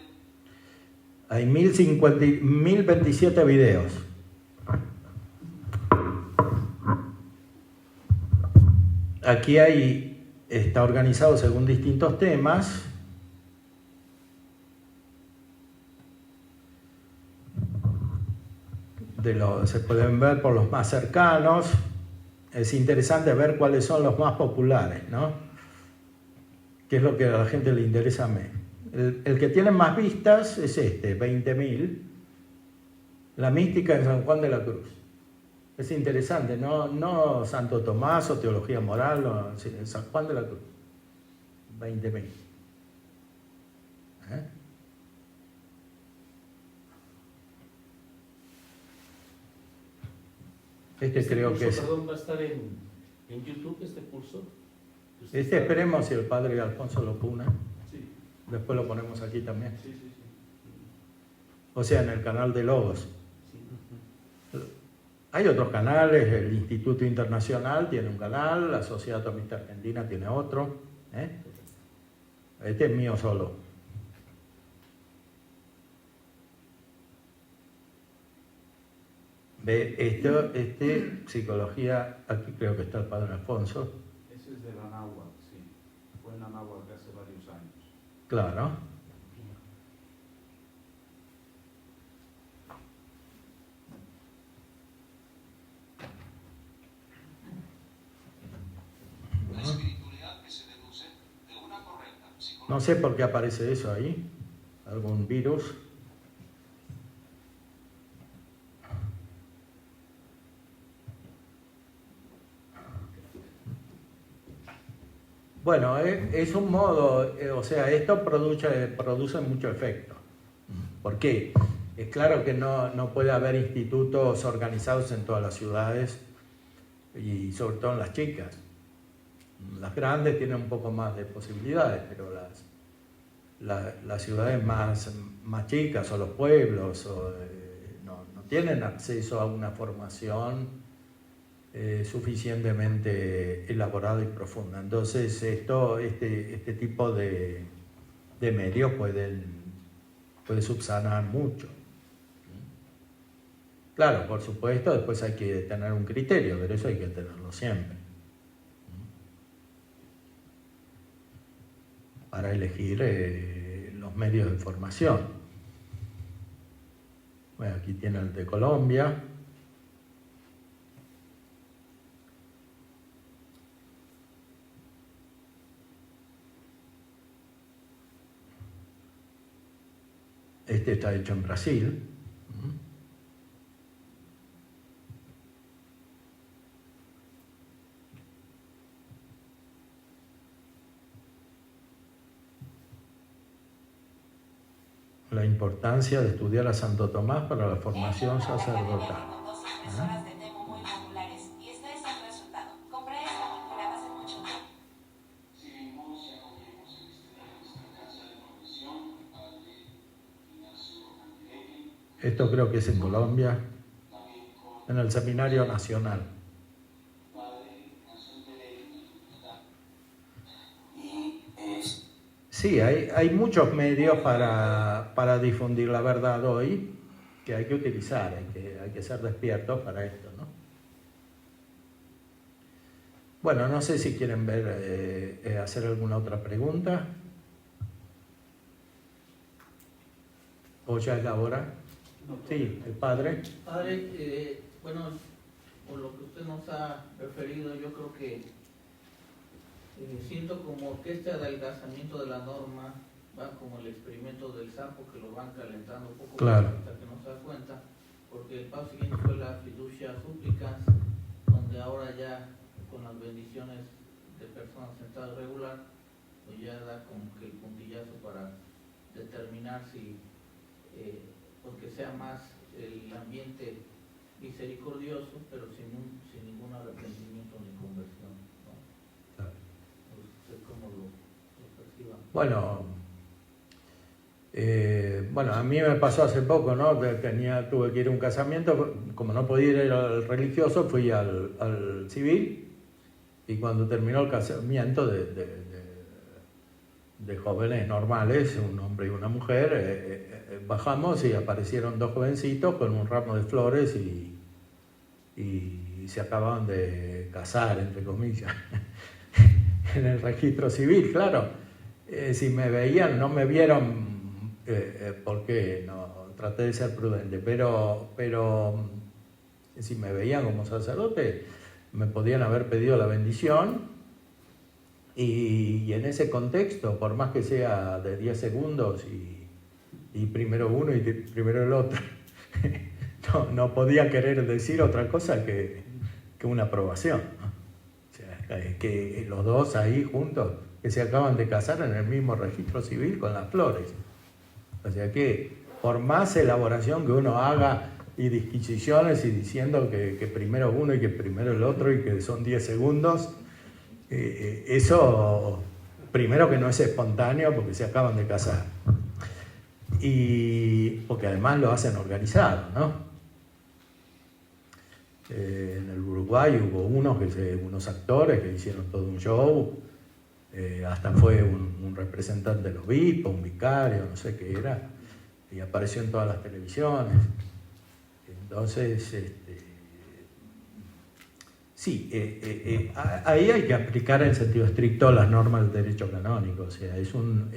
[SPEAKER 1] Hay 1027 videos. Aquí está organizado según distintos temas. Se pueden ver por los más cercanos. Es interesante ver cuáles son los más populares, ¿no? ¿Qué es lo que a la gente le interesa más? El que tiene más vistas es 20.000. La mística en San Juan de la Cruz. Es interesante, no Santo Tomás o teología moral, no, en San Juan de la Cruz. 20.000. Creo
[SPEAKER 6] curso,
[SPEAKER 1] que es...
[SPEAKER 6] Perdón, ¿va a estar en YouTube este curso?
[SPEAKER 1] Esperemos si el padre Alfonso lo pone.
[SPEAKER 4] Sí,
[SPEAKER 1] Después lo ponemos aquí también.
[SPEAKER 4] sí, sí.
[SPEAKER 1] O sea, en el canal de Logos.
[SPEAKER 6] Sí.
[SPEAKER 1] Hay otros canales, el Instituto Internacional tiene un canal, la Sociedad Atomista Argentina tiene otro. Este es mío solo. Ve, psicología, aquí creo que está el padre Alfonso.
[SPEAKER 4] Ese es de la náhuatl, sí. Fue en la náhuatl hace varios años.
[SPEAKER 1] Claro.
[SPEAKER 8] La espiritualidad que se deduce de una correcta psicología.
[SPEAKER 1] No sé por qué aparece eso ahí. Algún virus. Bueno, es un modo, o sea, esto produce mucho efecto. ¿Por qué? Es claro que no puede haber institutos organizados en todas las ciudades y sobre todo en las chicas. Las grandes tienen un poco más de posibilidades, pero las ciudades más chicas o los pueblos no tienen acceso a una formación suficientemente elaborada y profunda. Entonces este tipo de medios puede subsanar mucho. Claro, por supuesto, después hay que tener un criterio, pero eso hay que tenerlo siempre. Para elegir los medios de formación. Bueno, aquí tiene el de Colombia. Este está hecho en Brasil. La importancia de estudiar a Santo Tomás para la formación sacerdotal.
[SPEAKER 9] Horas de demo muy populares y este es el resultado. Compré esta montura hace mucho tiempo.
[SPEAKER 8] Seguimos y acogemos en este día nuestra casa de profesión, el padre Ignacio Angelegui,
[SPEAKER 1] Esto creo que es en Colombia,
[SPEAKER 8] también con
[SPEAKER 1] en el Seminario Nacional.
[SPEAKER 8] el padre Ignacio Angelegui, y es
[SPEAKER 1] Sí, hay muchos medios para difundir la verdad hoy que hay que utilizar, hay que ser despiertos para esto, ¿no? Bueno, no sé si quieren hacer alguna otra pregunta. ¿O ya es la hora? Sí, el padre.
[SPEAKER 10] Padre, bueno, por lo que usted nos ha referido, yo creo que siento como que este adelgazamiento de la norma va como el experimento del sapo, que lo van calentando poco
[SPEAKER 1] Claro.
[SPEAKER 10] a poco hasta que no se da cuenta, porque el paso siguiente fue la fiducia súplicas, donde ahora ya con las bendiciones de personas en estado regular, pues ya da como que el puntillazo para determinar si, porque sea más el ambiente misericordioso, pero sin ningún arrepentimiento ni conversión, ¿no?
[SPEAKER 1] Claro.
[SPEAKER 10] ¿Usted cómo lo perciba?
[SPEAKER 1] Bueno, Bueno, a mí me pasó hace poco, ¿no? Tuve que ir a un casamiento, como no podía ir al religioso, fui al civil, y cuando terminó el casamiento de jóvenes normales, un hombre y una mujer, bajamos y aparecieron dos jovencitos con un ramo de flores y se acababan de casar, entre comillas, en el registro civil, claro. Si me veían, no me vieron porque no, traté de ser prudente, pero si me veían como sacerdote, me podían haber pedido la bendición, y en ese contexto, por más que sea de 10 segundos y primero uno y primero el otro, no podía querer decir otra cosa que una aprobación, ¿no? O sea, que los dos ahí juntos, que se acaban de casar en el mismo registro civil con las flores. O sea que por más elaboración que uno haga y disquisiciones y diciendo que primero uno y que primero el otro y que son 10 segundos, eso primero que no es espontáneo porque se acaban de casar, y porque además lo hacen organizado, ¿no? En el Uruguay hubo unos actores que hicieron todo un show, hasta fue un representante del obispo, un vicario, no sé qué era, y apareció en todas las televisiones. Entonces, sí, ahí hay que aplicar en sentido estricto las normas del derecho canónico. O sea, es un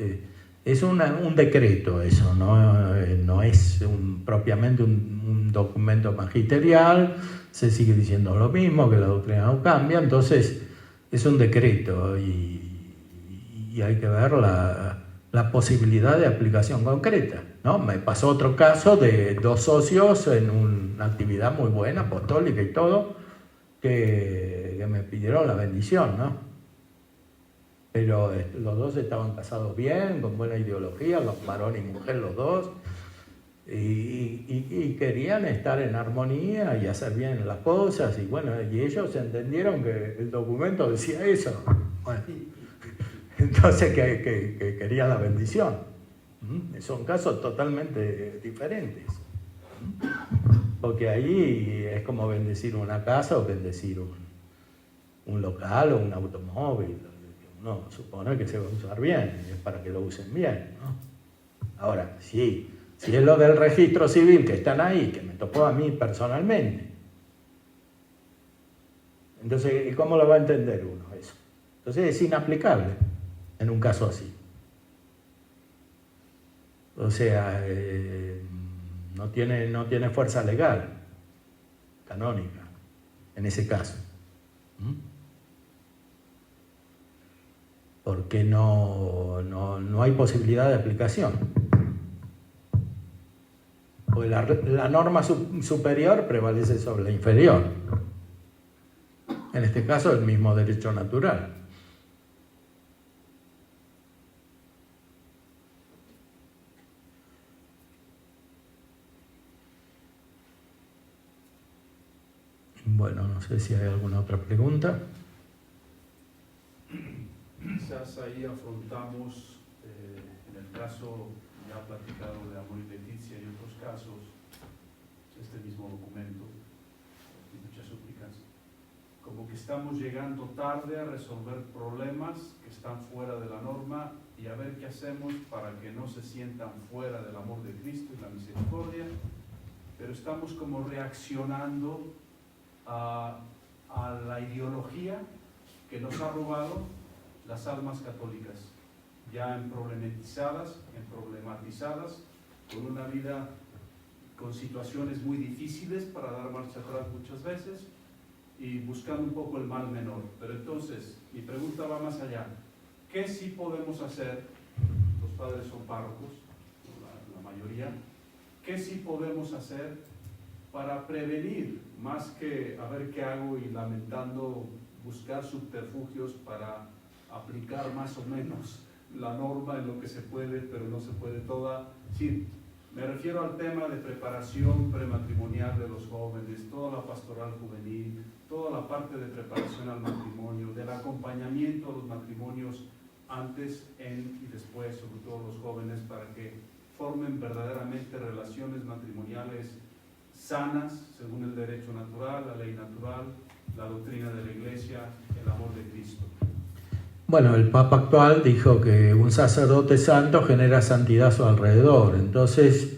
[SPEAKER 1] decreto eso, no es propiamente un documento magisterial. Se sigue diciendo lo mismo, que la doctrina no cambia, entonces es un decreto y hay que ver la posibilidad de aplicación concreta, ¿no? Me pasó otro caso de dos socios en una actividad muy buena, apostólica y todo, que me pidieron la bendición, ¿no? Pero los dos estaban casados bien, con buena ideología, varón y mujer los dos, y querían estar en armonía y hacer bien las cosas, y bueno, y ellos entendieron que el documento decía eso. Bueno, entonces que querían la bendición. Son casos totalmente diferentes, porque ahí es como bendecir una casa o bendecir un local o un automóvil. Uno supone que se va a usar bien, es para que lo usen bien, ¿no? Ahora, si es lo del registro civil que están ahí, que me tocó a mí personalmente, entonces, ¿cómo lo va a entender uno eso? Entonces es inaplicable en un caso así. O sea, no tiene fuerza legal, canónica, en ese caso. Porque no hay posibilidad de aplicación. Porque la norma superior prevalece sobre la inferior. En este caso, el mismo derecho natural. Bueno, no sé si hay alguna otra pregunta.
[SPEAKER 4] Quizás ahí afrontamos, en el caso ya platicado de Amor y Leticia y otros casos, este mismo documento, muchas súplicas, como que estamos llegando tarde a resolver problemas que están fuera de la norma y a ver qué hacemos para que no se sientan fuera del amor de Cristo y la misericordia, pero estamos como reaccionando a la ideología que nos ha robado las almas católicas, ya problematizadas, con una vida con situaciones muy difíciles para dar marcha atrás muchas veces y buscando un poco el mal menor. Pero entonces, mi pregunta va más allá. ¿Qué sí podemos hacer? Los padres son párrocos, la mayoría. ¿Qué sí podemos hacer para prevenir, más que a ver qué hago y lamentando buscar subterfugios para aplicar más o menos la norma en lo que se puede, pero no se puede toda? Sí, me refiero al tema de preparación prematrimonial de los jóvenes, toda la pastoral juvenil, toda la parte de preparación al matrimonio, del acompañamiento a los matrimonios antes, en y después, sobre todo los jóvenes, para que formen verdaderamente relaciones matrimoniales sanas, según el derecho natural, la ley natural, la doctrina de la Iglesia, el amor de Cristo.
[SPEAKER 1] Bueno, el Papa actual dijo que un sacerdote santo genera santidad a su alrededor. Entonces,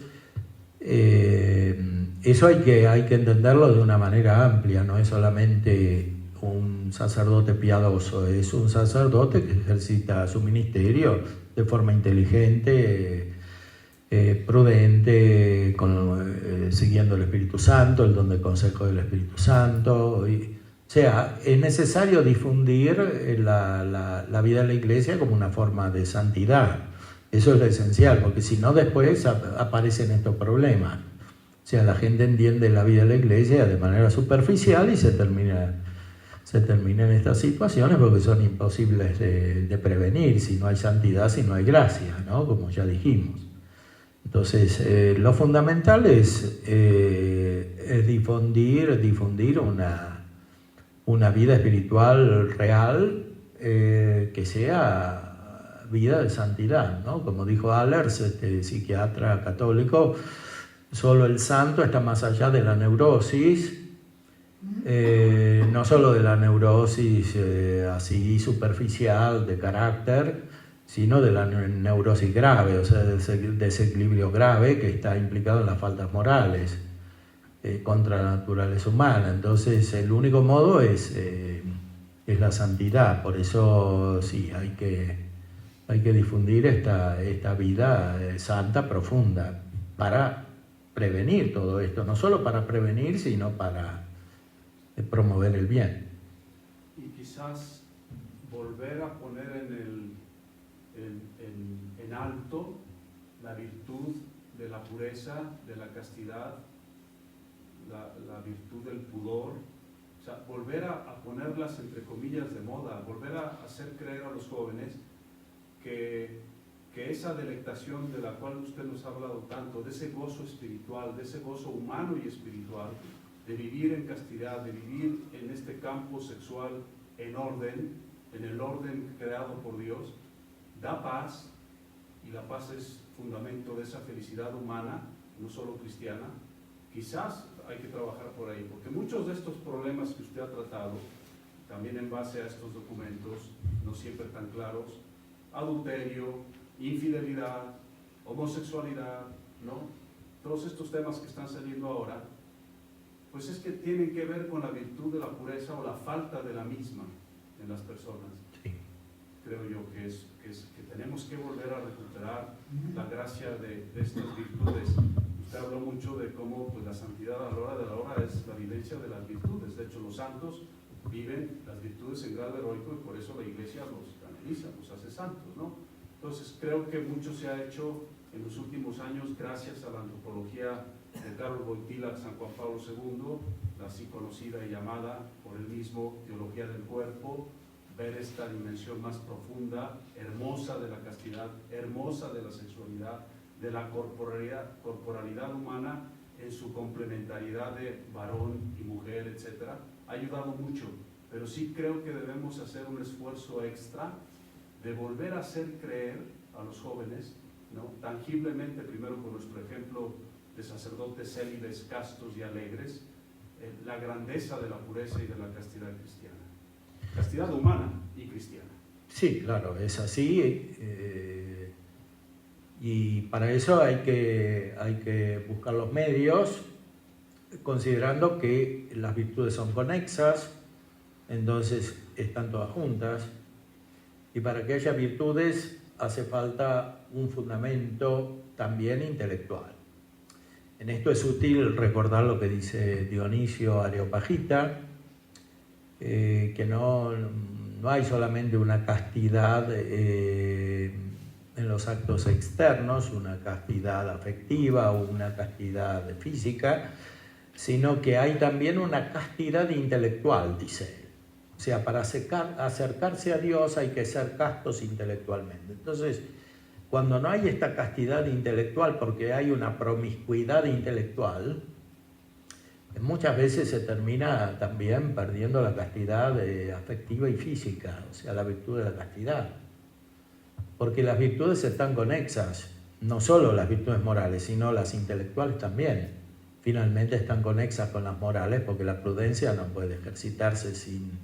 [SPEAKER 1] eso hay que entenderlo de una manera amplia, no es solamente un sacerdote piadoso, es un sacerdote que ejercita su ministerio de forma inteligente, prudente, siguiendo el Espíritu Santo, el don del consejo del Espíritu Santo. O sea, es necesario difundir la vida de la Iglesia como una forma de santidad. Eso es lo esencial, porque si no después aparecen estos problemas. O sea, la gente entiende la vida de la Iglesia de manera superficial y se termina en estas situaciones porque son imposibles de prevenir si no hay santidad, si no hay gracia, ¿no? Como ya dijimos. Entonces, lo fundamental es difundir una vida espiritual real que sea vida de santidad, ¿no? Como dijo Allers, psiquiatra católico, solo el santo está más allá de la neurosis, no solo de la neurosis así superficial de carácter, sino de la neurosis grave, o sea, del desequilibrio grave que está implicado en las faltas morales contra la naturaleza humana. Entonces, el único modo es la santidad. Por eso, sí, hay que difundir esta vida santa, profunda, para prevenir todo esto. No solo para prevenir, sino para promover el bien.
[SPEAKER 4] Y quizás volver a poner en alto la virtud de la pureza, de la castidad, la virtud del pudor, o sea, volver a ponerlas entre comillas de moda, volver a hacer creer a los jóvenes que esa delectación de la cual usted nos ha hablado tanto, de ese gozo espiritual, de ese gozo humano y espiritual, de vivir en castidad, de vivir en este campo sexual en orden, en el orden creado por Dios, da paz, y la paz es fundamento de esa felicidad humana, no solo cristiana. Quizás hay que trabajar por ahí, porque muchos de estos problemas que usted ha tratado, también en base a estos documentos, no siempre tan claros, adulterio, infidelidad, homosexualidad, ¿no? Todos estos temas que están saliendo ahora, pues es que tienen que ver con la virtud de la pureza o la falta de la misma en las personas.
[SPEAKER 1] Sí.
[SPEAKER 4] Creo yo que tenemos que volver a recuperar la gracia de estas virtudes. Usted habló mucho de cómo pues, la santidad a la hora de la hora es la vivencia de las virtudes. De hecho, los santos viven las virtudes en grado heroico y por eso la Iglesia los canoniza, los hace santos, ¿no? Entonces, creo que mucho se ha hecho en los últimos años gracias a la antropología de Karol Wojtyła, San Juan Pablo II, la así conocida y llamada por él mismo teología del cuerpo, ver esta dimensión más profunda, hermosa de la castidad, hermosa de la sexualidad, de la corporalidad humana en su complementariedad de varón y mujer, etc. Ha ayudado mucho, pero sí creo que debemos hacer un esfuerzo extra de volver a hacer creer a los jóvenes, ¿no? Tangiblemente, primero con nuestro ejemplo de sacerdotes célibes, castos y alegres, la grandeza de la pureza y de la castidad cristiana. Castidad humana y cristiana.
[SPEAKER 1] Sí, claro, es así. Y para eso hay que buscar los medios, considerando que las virtudes son conexas, entonces están todas juntas. Y para que haya virtudes hace falta un fundamento también intelectual. En esto es útil recordar lo que dice Dionisio Areopagita, que no hay solamente una castidad en los actos externos, una castidad afectiva o una castidad física, sino que hay también una castidad intelectual, dice él. O sea, para acercarse a Dios hay que ser castos intelectualmente. Entonces, cuando no hay esta castidad intelectual porque hay una promiscuidad intelectual, muchas veces se termina también perdiendo la castidad afectiva y física, o sea, la virtud de la castidad. Porque las virtudes están conexas, no solo las virtudes morales, sino las intelectuales también, finalmente están conexas con las morales, porque la prudencia no puede ejercitarse sin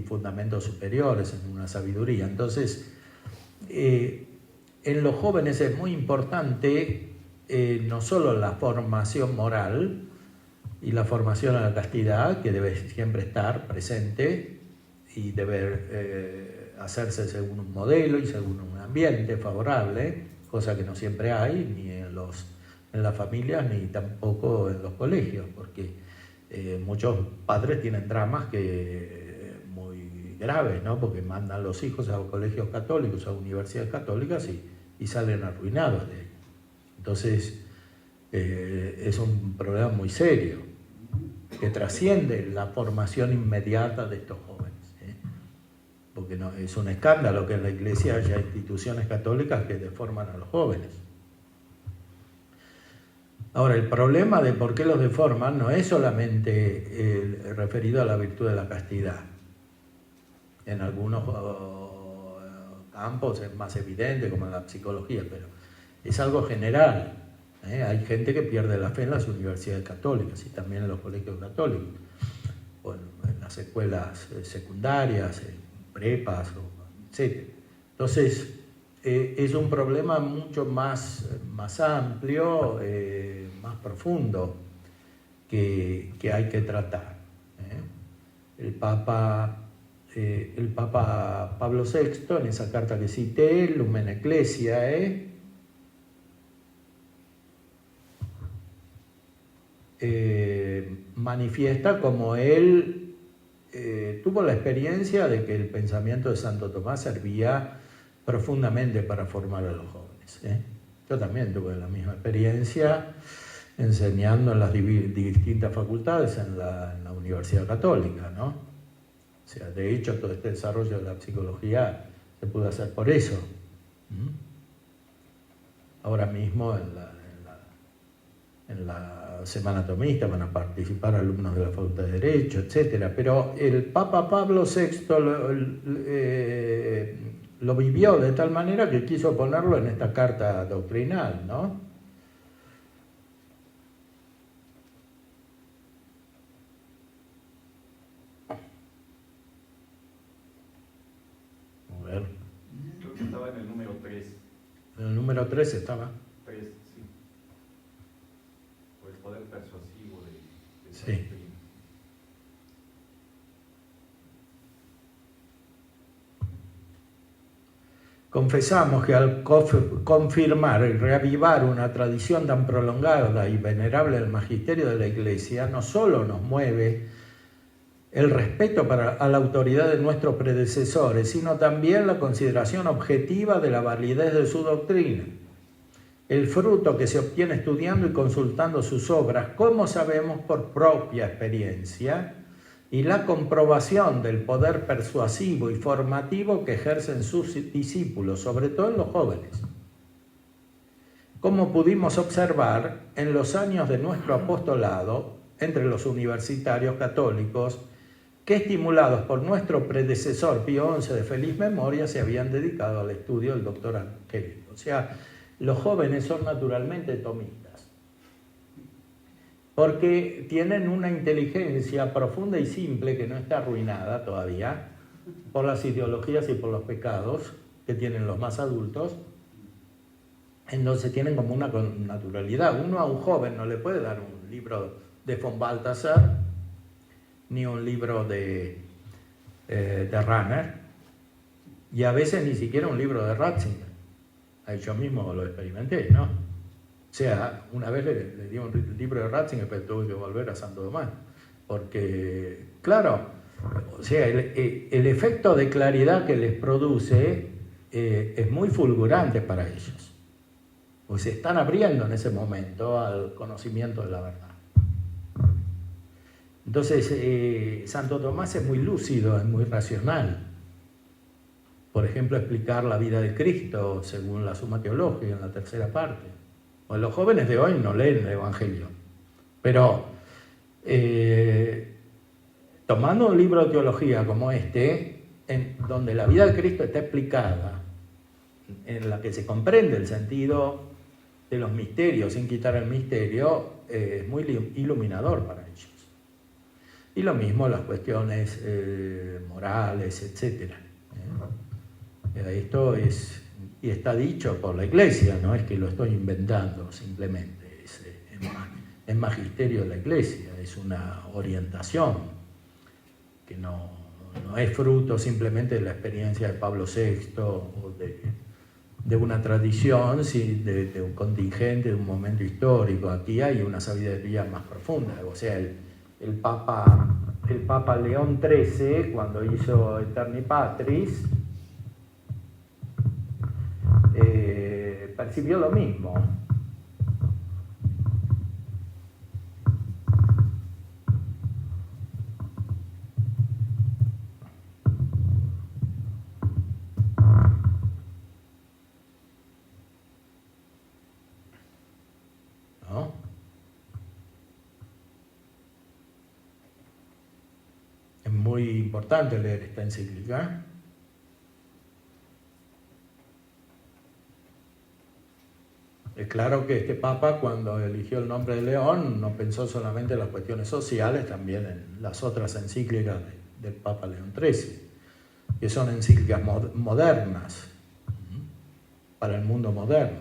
[SPEAKER 1] fundamentos superiores, en una sabiduría. Entonces, en los jóvenes es muy importante no solo la formación moral y la formación a la castidad, que debe siempre estar presente y debe hacerse según un modelo y según un ambiente favorable, cosa que no siempre hay, ni en las familias, ni tampoco en los colegios, porque muchos padres tienen dramas muy graves, ¿no? Porque mandan a los hijos a colegios católicos, a universidades católicas y salen arruinados de ello. Entonces, es un problema muy serio, que trasciende la formación inmediata de estos jóvenes, ¿eh? Porque no, es un escándalo que en la Iglesia haya instituciones católicas que deforman a los jóvenes. Ahora, el problema de por qué los deforman no es solamente referido a la virtud de la castidad. En algunos campos es más evidente, como en la psicología, pero es algo general. Hay gente que pierde la fe en las universidades católicas y también en los colegios católicos, o en las escuelas secundarias, en prepas, etc. Entonces, es un problema mucho más amplio, más profundo, que hay que tratar. El Papa Pablo VI, en esa carta que cité, Lumen Ecclesiae, manifiesta como él tuvo la experiencia de que el pensamiento de Santo Tomás servía profundamente para formar a los jóvenes. Yo también tuve la misma experiencia enseñando en las distintas facultades en la Universidad Católica, ¿no? O sea, de hecho, todo este desarrollo de la psicología se pudo hacer por eso. Ahora mismo en la Semana Tomista van a participar alumnos de la Facultad de Derecho, etc. Pero el Papa Pablo VI lo vivió de tal manera que quiso ponerlo en esta carta doctrinal, ¿no? A ver.
[SPEAKER 11] Creo que estaba en el número 3.
[SPEAKER 1] En el número 3 estaba.
[SPEAKER 11] 3, sí. O el poder persuasivo de
[SPEAKER 1] Sí.
[SPEAKER 11] doctrina.
[SPEAKER 1] Confesamos que al confirmar y reavivar una tradición tan prolongada y venerable del magisterio de la Iglesia, no solo nos mueve el respeto a la autoridad de nuestros predecesores, sino también la consideración objetiva de la validez de su doctrina. El fruto que se obtiene estudiando y consultando sus obras, como sabemos por propia experiencia, y la comprobación del poder persuasivo y formativo que ejercen sus discípulos, sobre todo en los jóvenes. Como pudimos observar en los años de nuestro apostolado, entre los universitarios católicos, que estimulados por nuestro predecesor Pío XI de feliz memoria, se habían dedicado al estudio del doctor angélico. O sea, los jóvenes son naturalmente tomistas, porque tienen una inteligencia profunda y simple que no está arruinada todavía por las ideologías y por los pecados que tienen los más adultos. Entonces tienen como una naturalidad. Uno a un joven no le puede dar un libro de von Balthasar ni un libro de Rahner, y a veces ni siquiera un libro de Ratzinger. Yo mismo lo experimenté, ¿no? O sea, una vez le di un libro de Ratzinger, pero tuve que volver a Santo Tomás, porque, claro, o sea, el efecto de claridad que les produce es muy fulgurante para ellos, pues se están abriendo en ese momento al conocimiento de la verdad. Entonces, Santo Tomás es muy lúcido, es muy racional. Por ejemplo, explicar la vida de Cristo según la Suma Teológica en la tercera parte. Pues los jóvenes de hoy no leen el Evangelio, pero tomando un libro de teología como este, en donde la vida de Cristo está explicada, en la que se comprende el sentido de los misterios, sin quitar el misterio, es muy iluminador para ellos. Y lo mismo las cuestiones morales, etc. Esto es, y está dicho por la Iglesia, no es que lo estoy inventando simplemente, es magisterio de la Iglesia, es una orientación que no es fruto simplemente de la experiencia de Pablo VI o de una tradición, de un contingente, de un momento histórico. Aquí hay una sabiduría más profunda. O sea, el Papa León XIII, cuando hizo Eterni Patris, percibió lo mismo. ¿No? Es muy importante leer esta encíclica. Es claro que este Papa, cuando eligió el nombre de León, no pensó solamente en las cuestiones sociales, también en las otras encíclicas del Papa León XIII, que son encíclicas modernas, para el mundo moderno.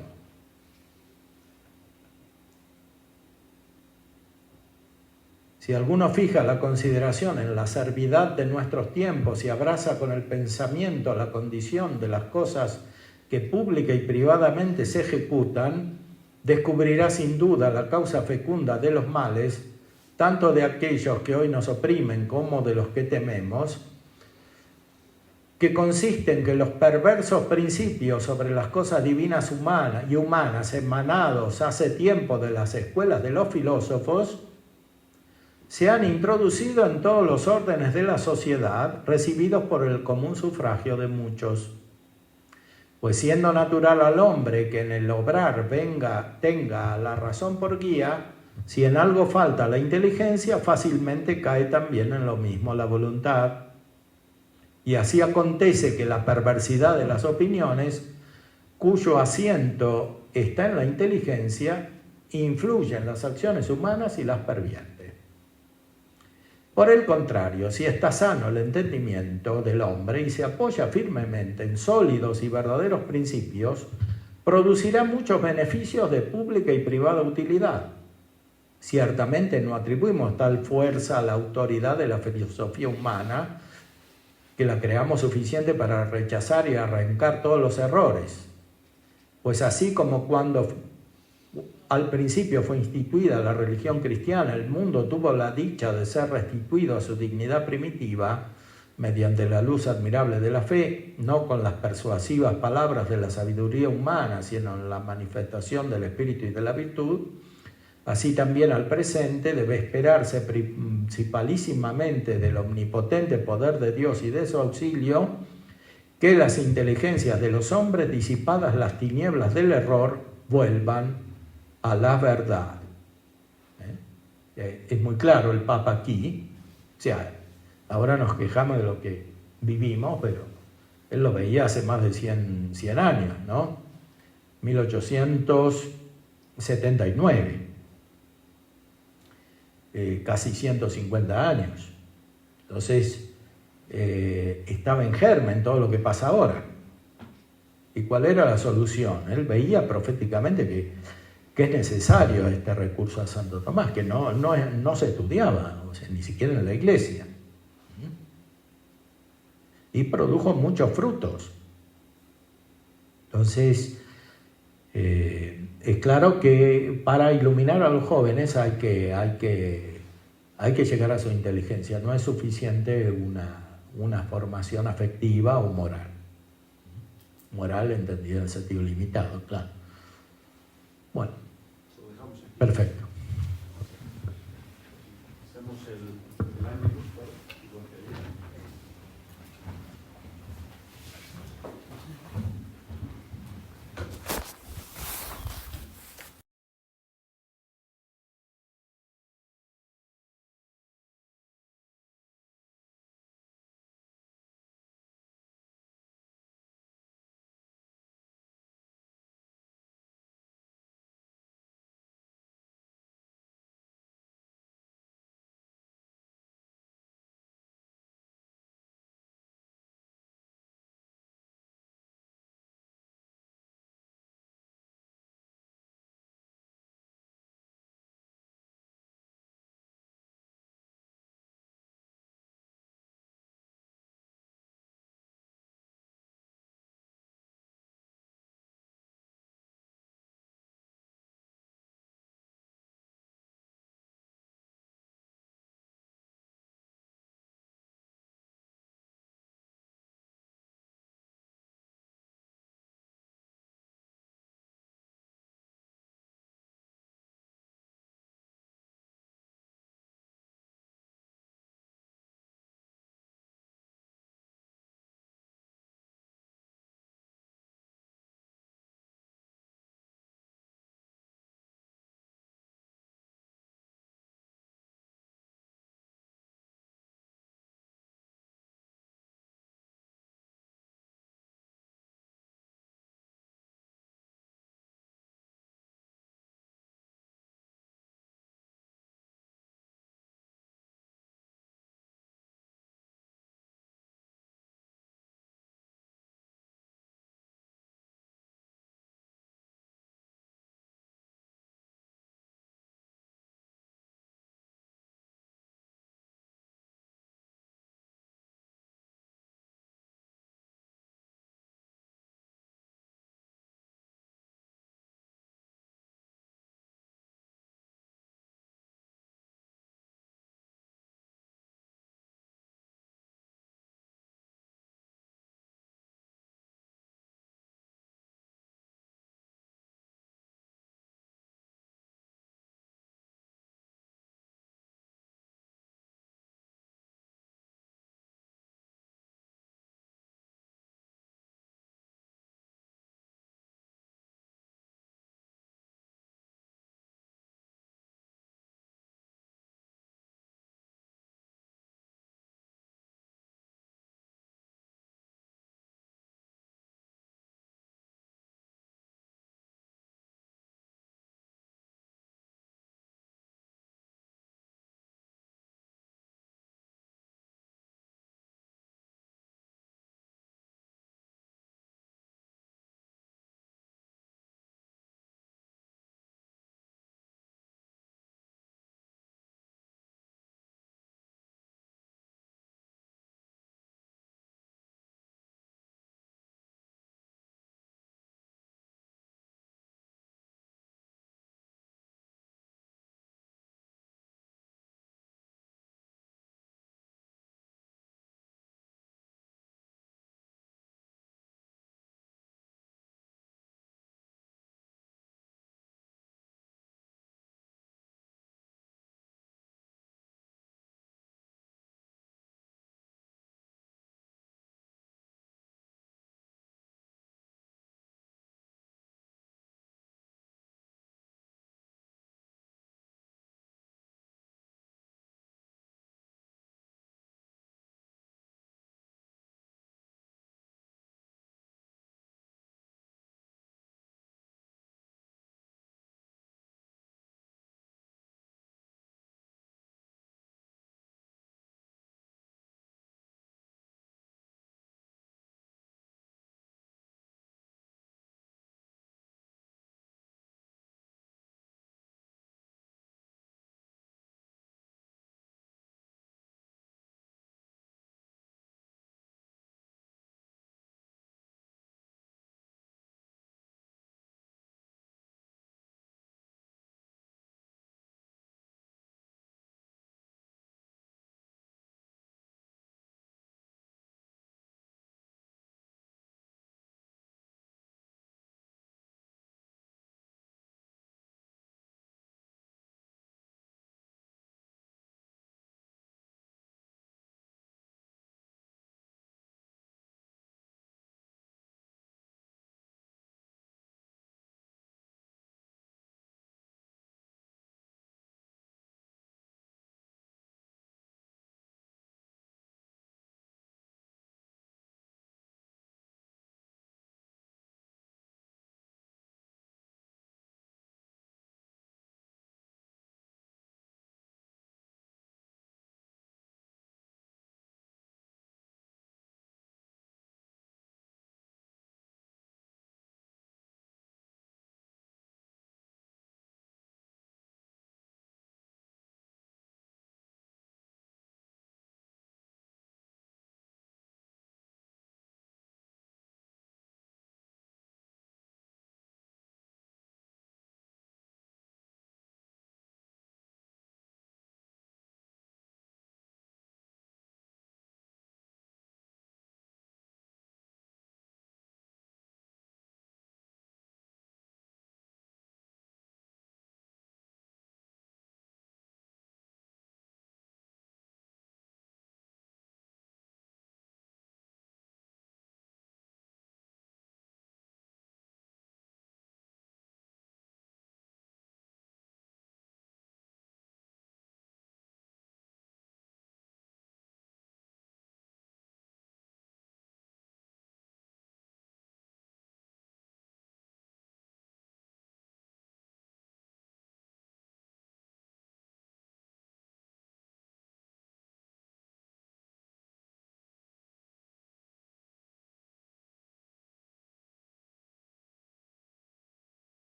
[SPEAKER 1] Si alguno fija la consideración en la servidad de nuestros tiempos y abraza con el pensamiento la condición de las cosas que pública y privadamente se ejecutan, descubrirá sin duda la causa fecunda de los males, tanto de aquellos que hoy nos oprimen como de los que tememos, que consiste en que los perversos principios sobre las cosas divinas y humanas emanados hace tiempo de las escuelas de los filósofos, se han introducido en todos los órdenes de la sociedad, recibidos por el común sufragio de muchos. Pues siendo natural al hombre que en el obrar tenga la razón por guía, si en algo falta la inteligencia, fácilmente cae también en lo mismo la voluntad. Y así acontece que la perversidad de las opiniones, cuyo asiento está en la inteligencia, influye en las acciones humanas y las pervierte. Por el contrario, si está sano el entendimiento del hombre y se apoya firmemente en sólidos y verdaderos principios, producirá muchos beneficios de pública y privada utilidad. Ciertamente no atribuimos tal fuerza a la autoridad de la filosofía humana, que la creamos suficiente para rechazar y arrancar todos los errores. Pues así como cuando al principio fue instituida la religión cristiana, el mundo tuvo la dicha de ser restituido a su dignidad primitiva mediante la luz admirable de la fe, no con las persuasivas palabras de la sabiduría humana, sino en la manifestación del espíritu y de la virtud. Así también al presente debe esperarse principalísimamente del omnipotente poder de Dios y de su auxilio, que las inteligencias de los hombres, disipadas las tinieblas del error, vuelvan a la verdad. Es muy claro el Papa aquí. O sea, ahora nos quejamos de lo que vivimos, pero él lo veía hace más de 100 años, ¿no? 1879. Casi 150 años. Entonces, estaba en germen todo lo que pasa ahora. ¿Y cuál era la solución? Él veía proféticamente que es necesario este recurso a Santo Tomás, que no se estudiaba, o sea, ni siquiera en la Iglesia. Y produjo muchos frutos. Entonces, es claro que para iluminar a los jóvenes hay que llegar a su inteligencia. No es suficiente una formación afectiva o moral. Moral entendida en el sentido limitado, claro. Bueno, perfecto.
[SPEAKER 4] Hacemos el año.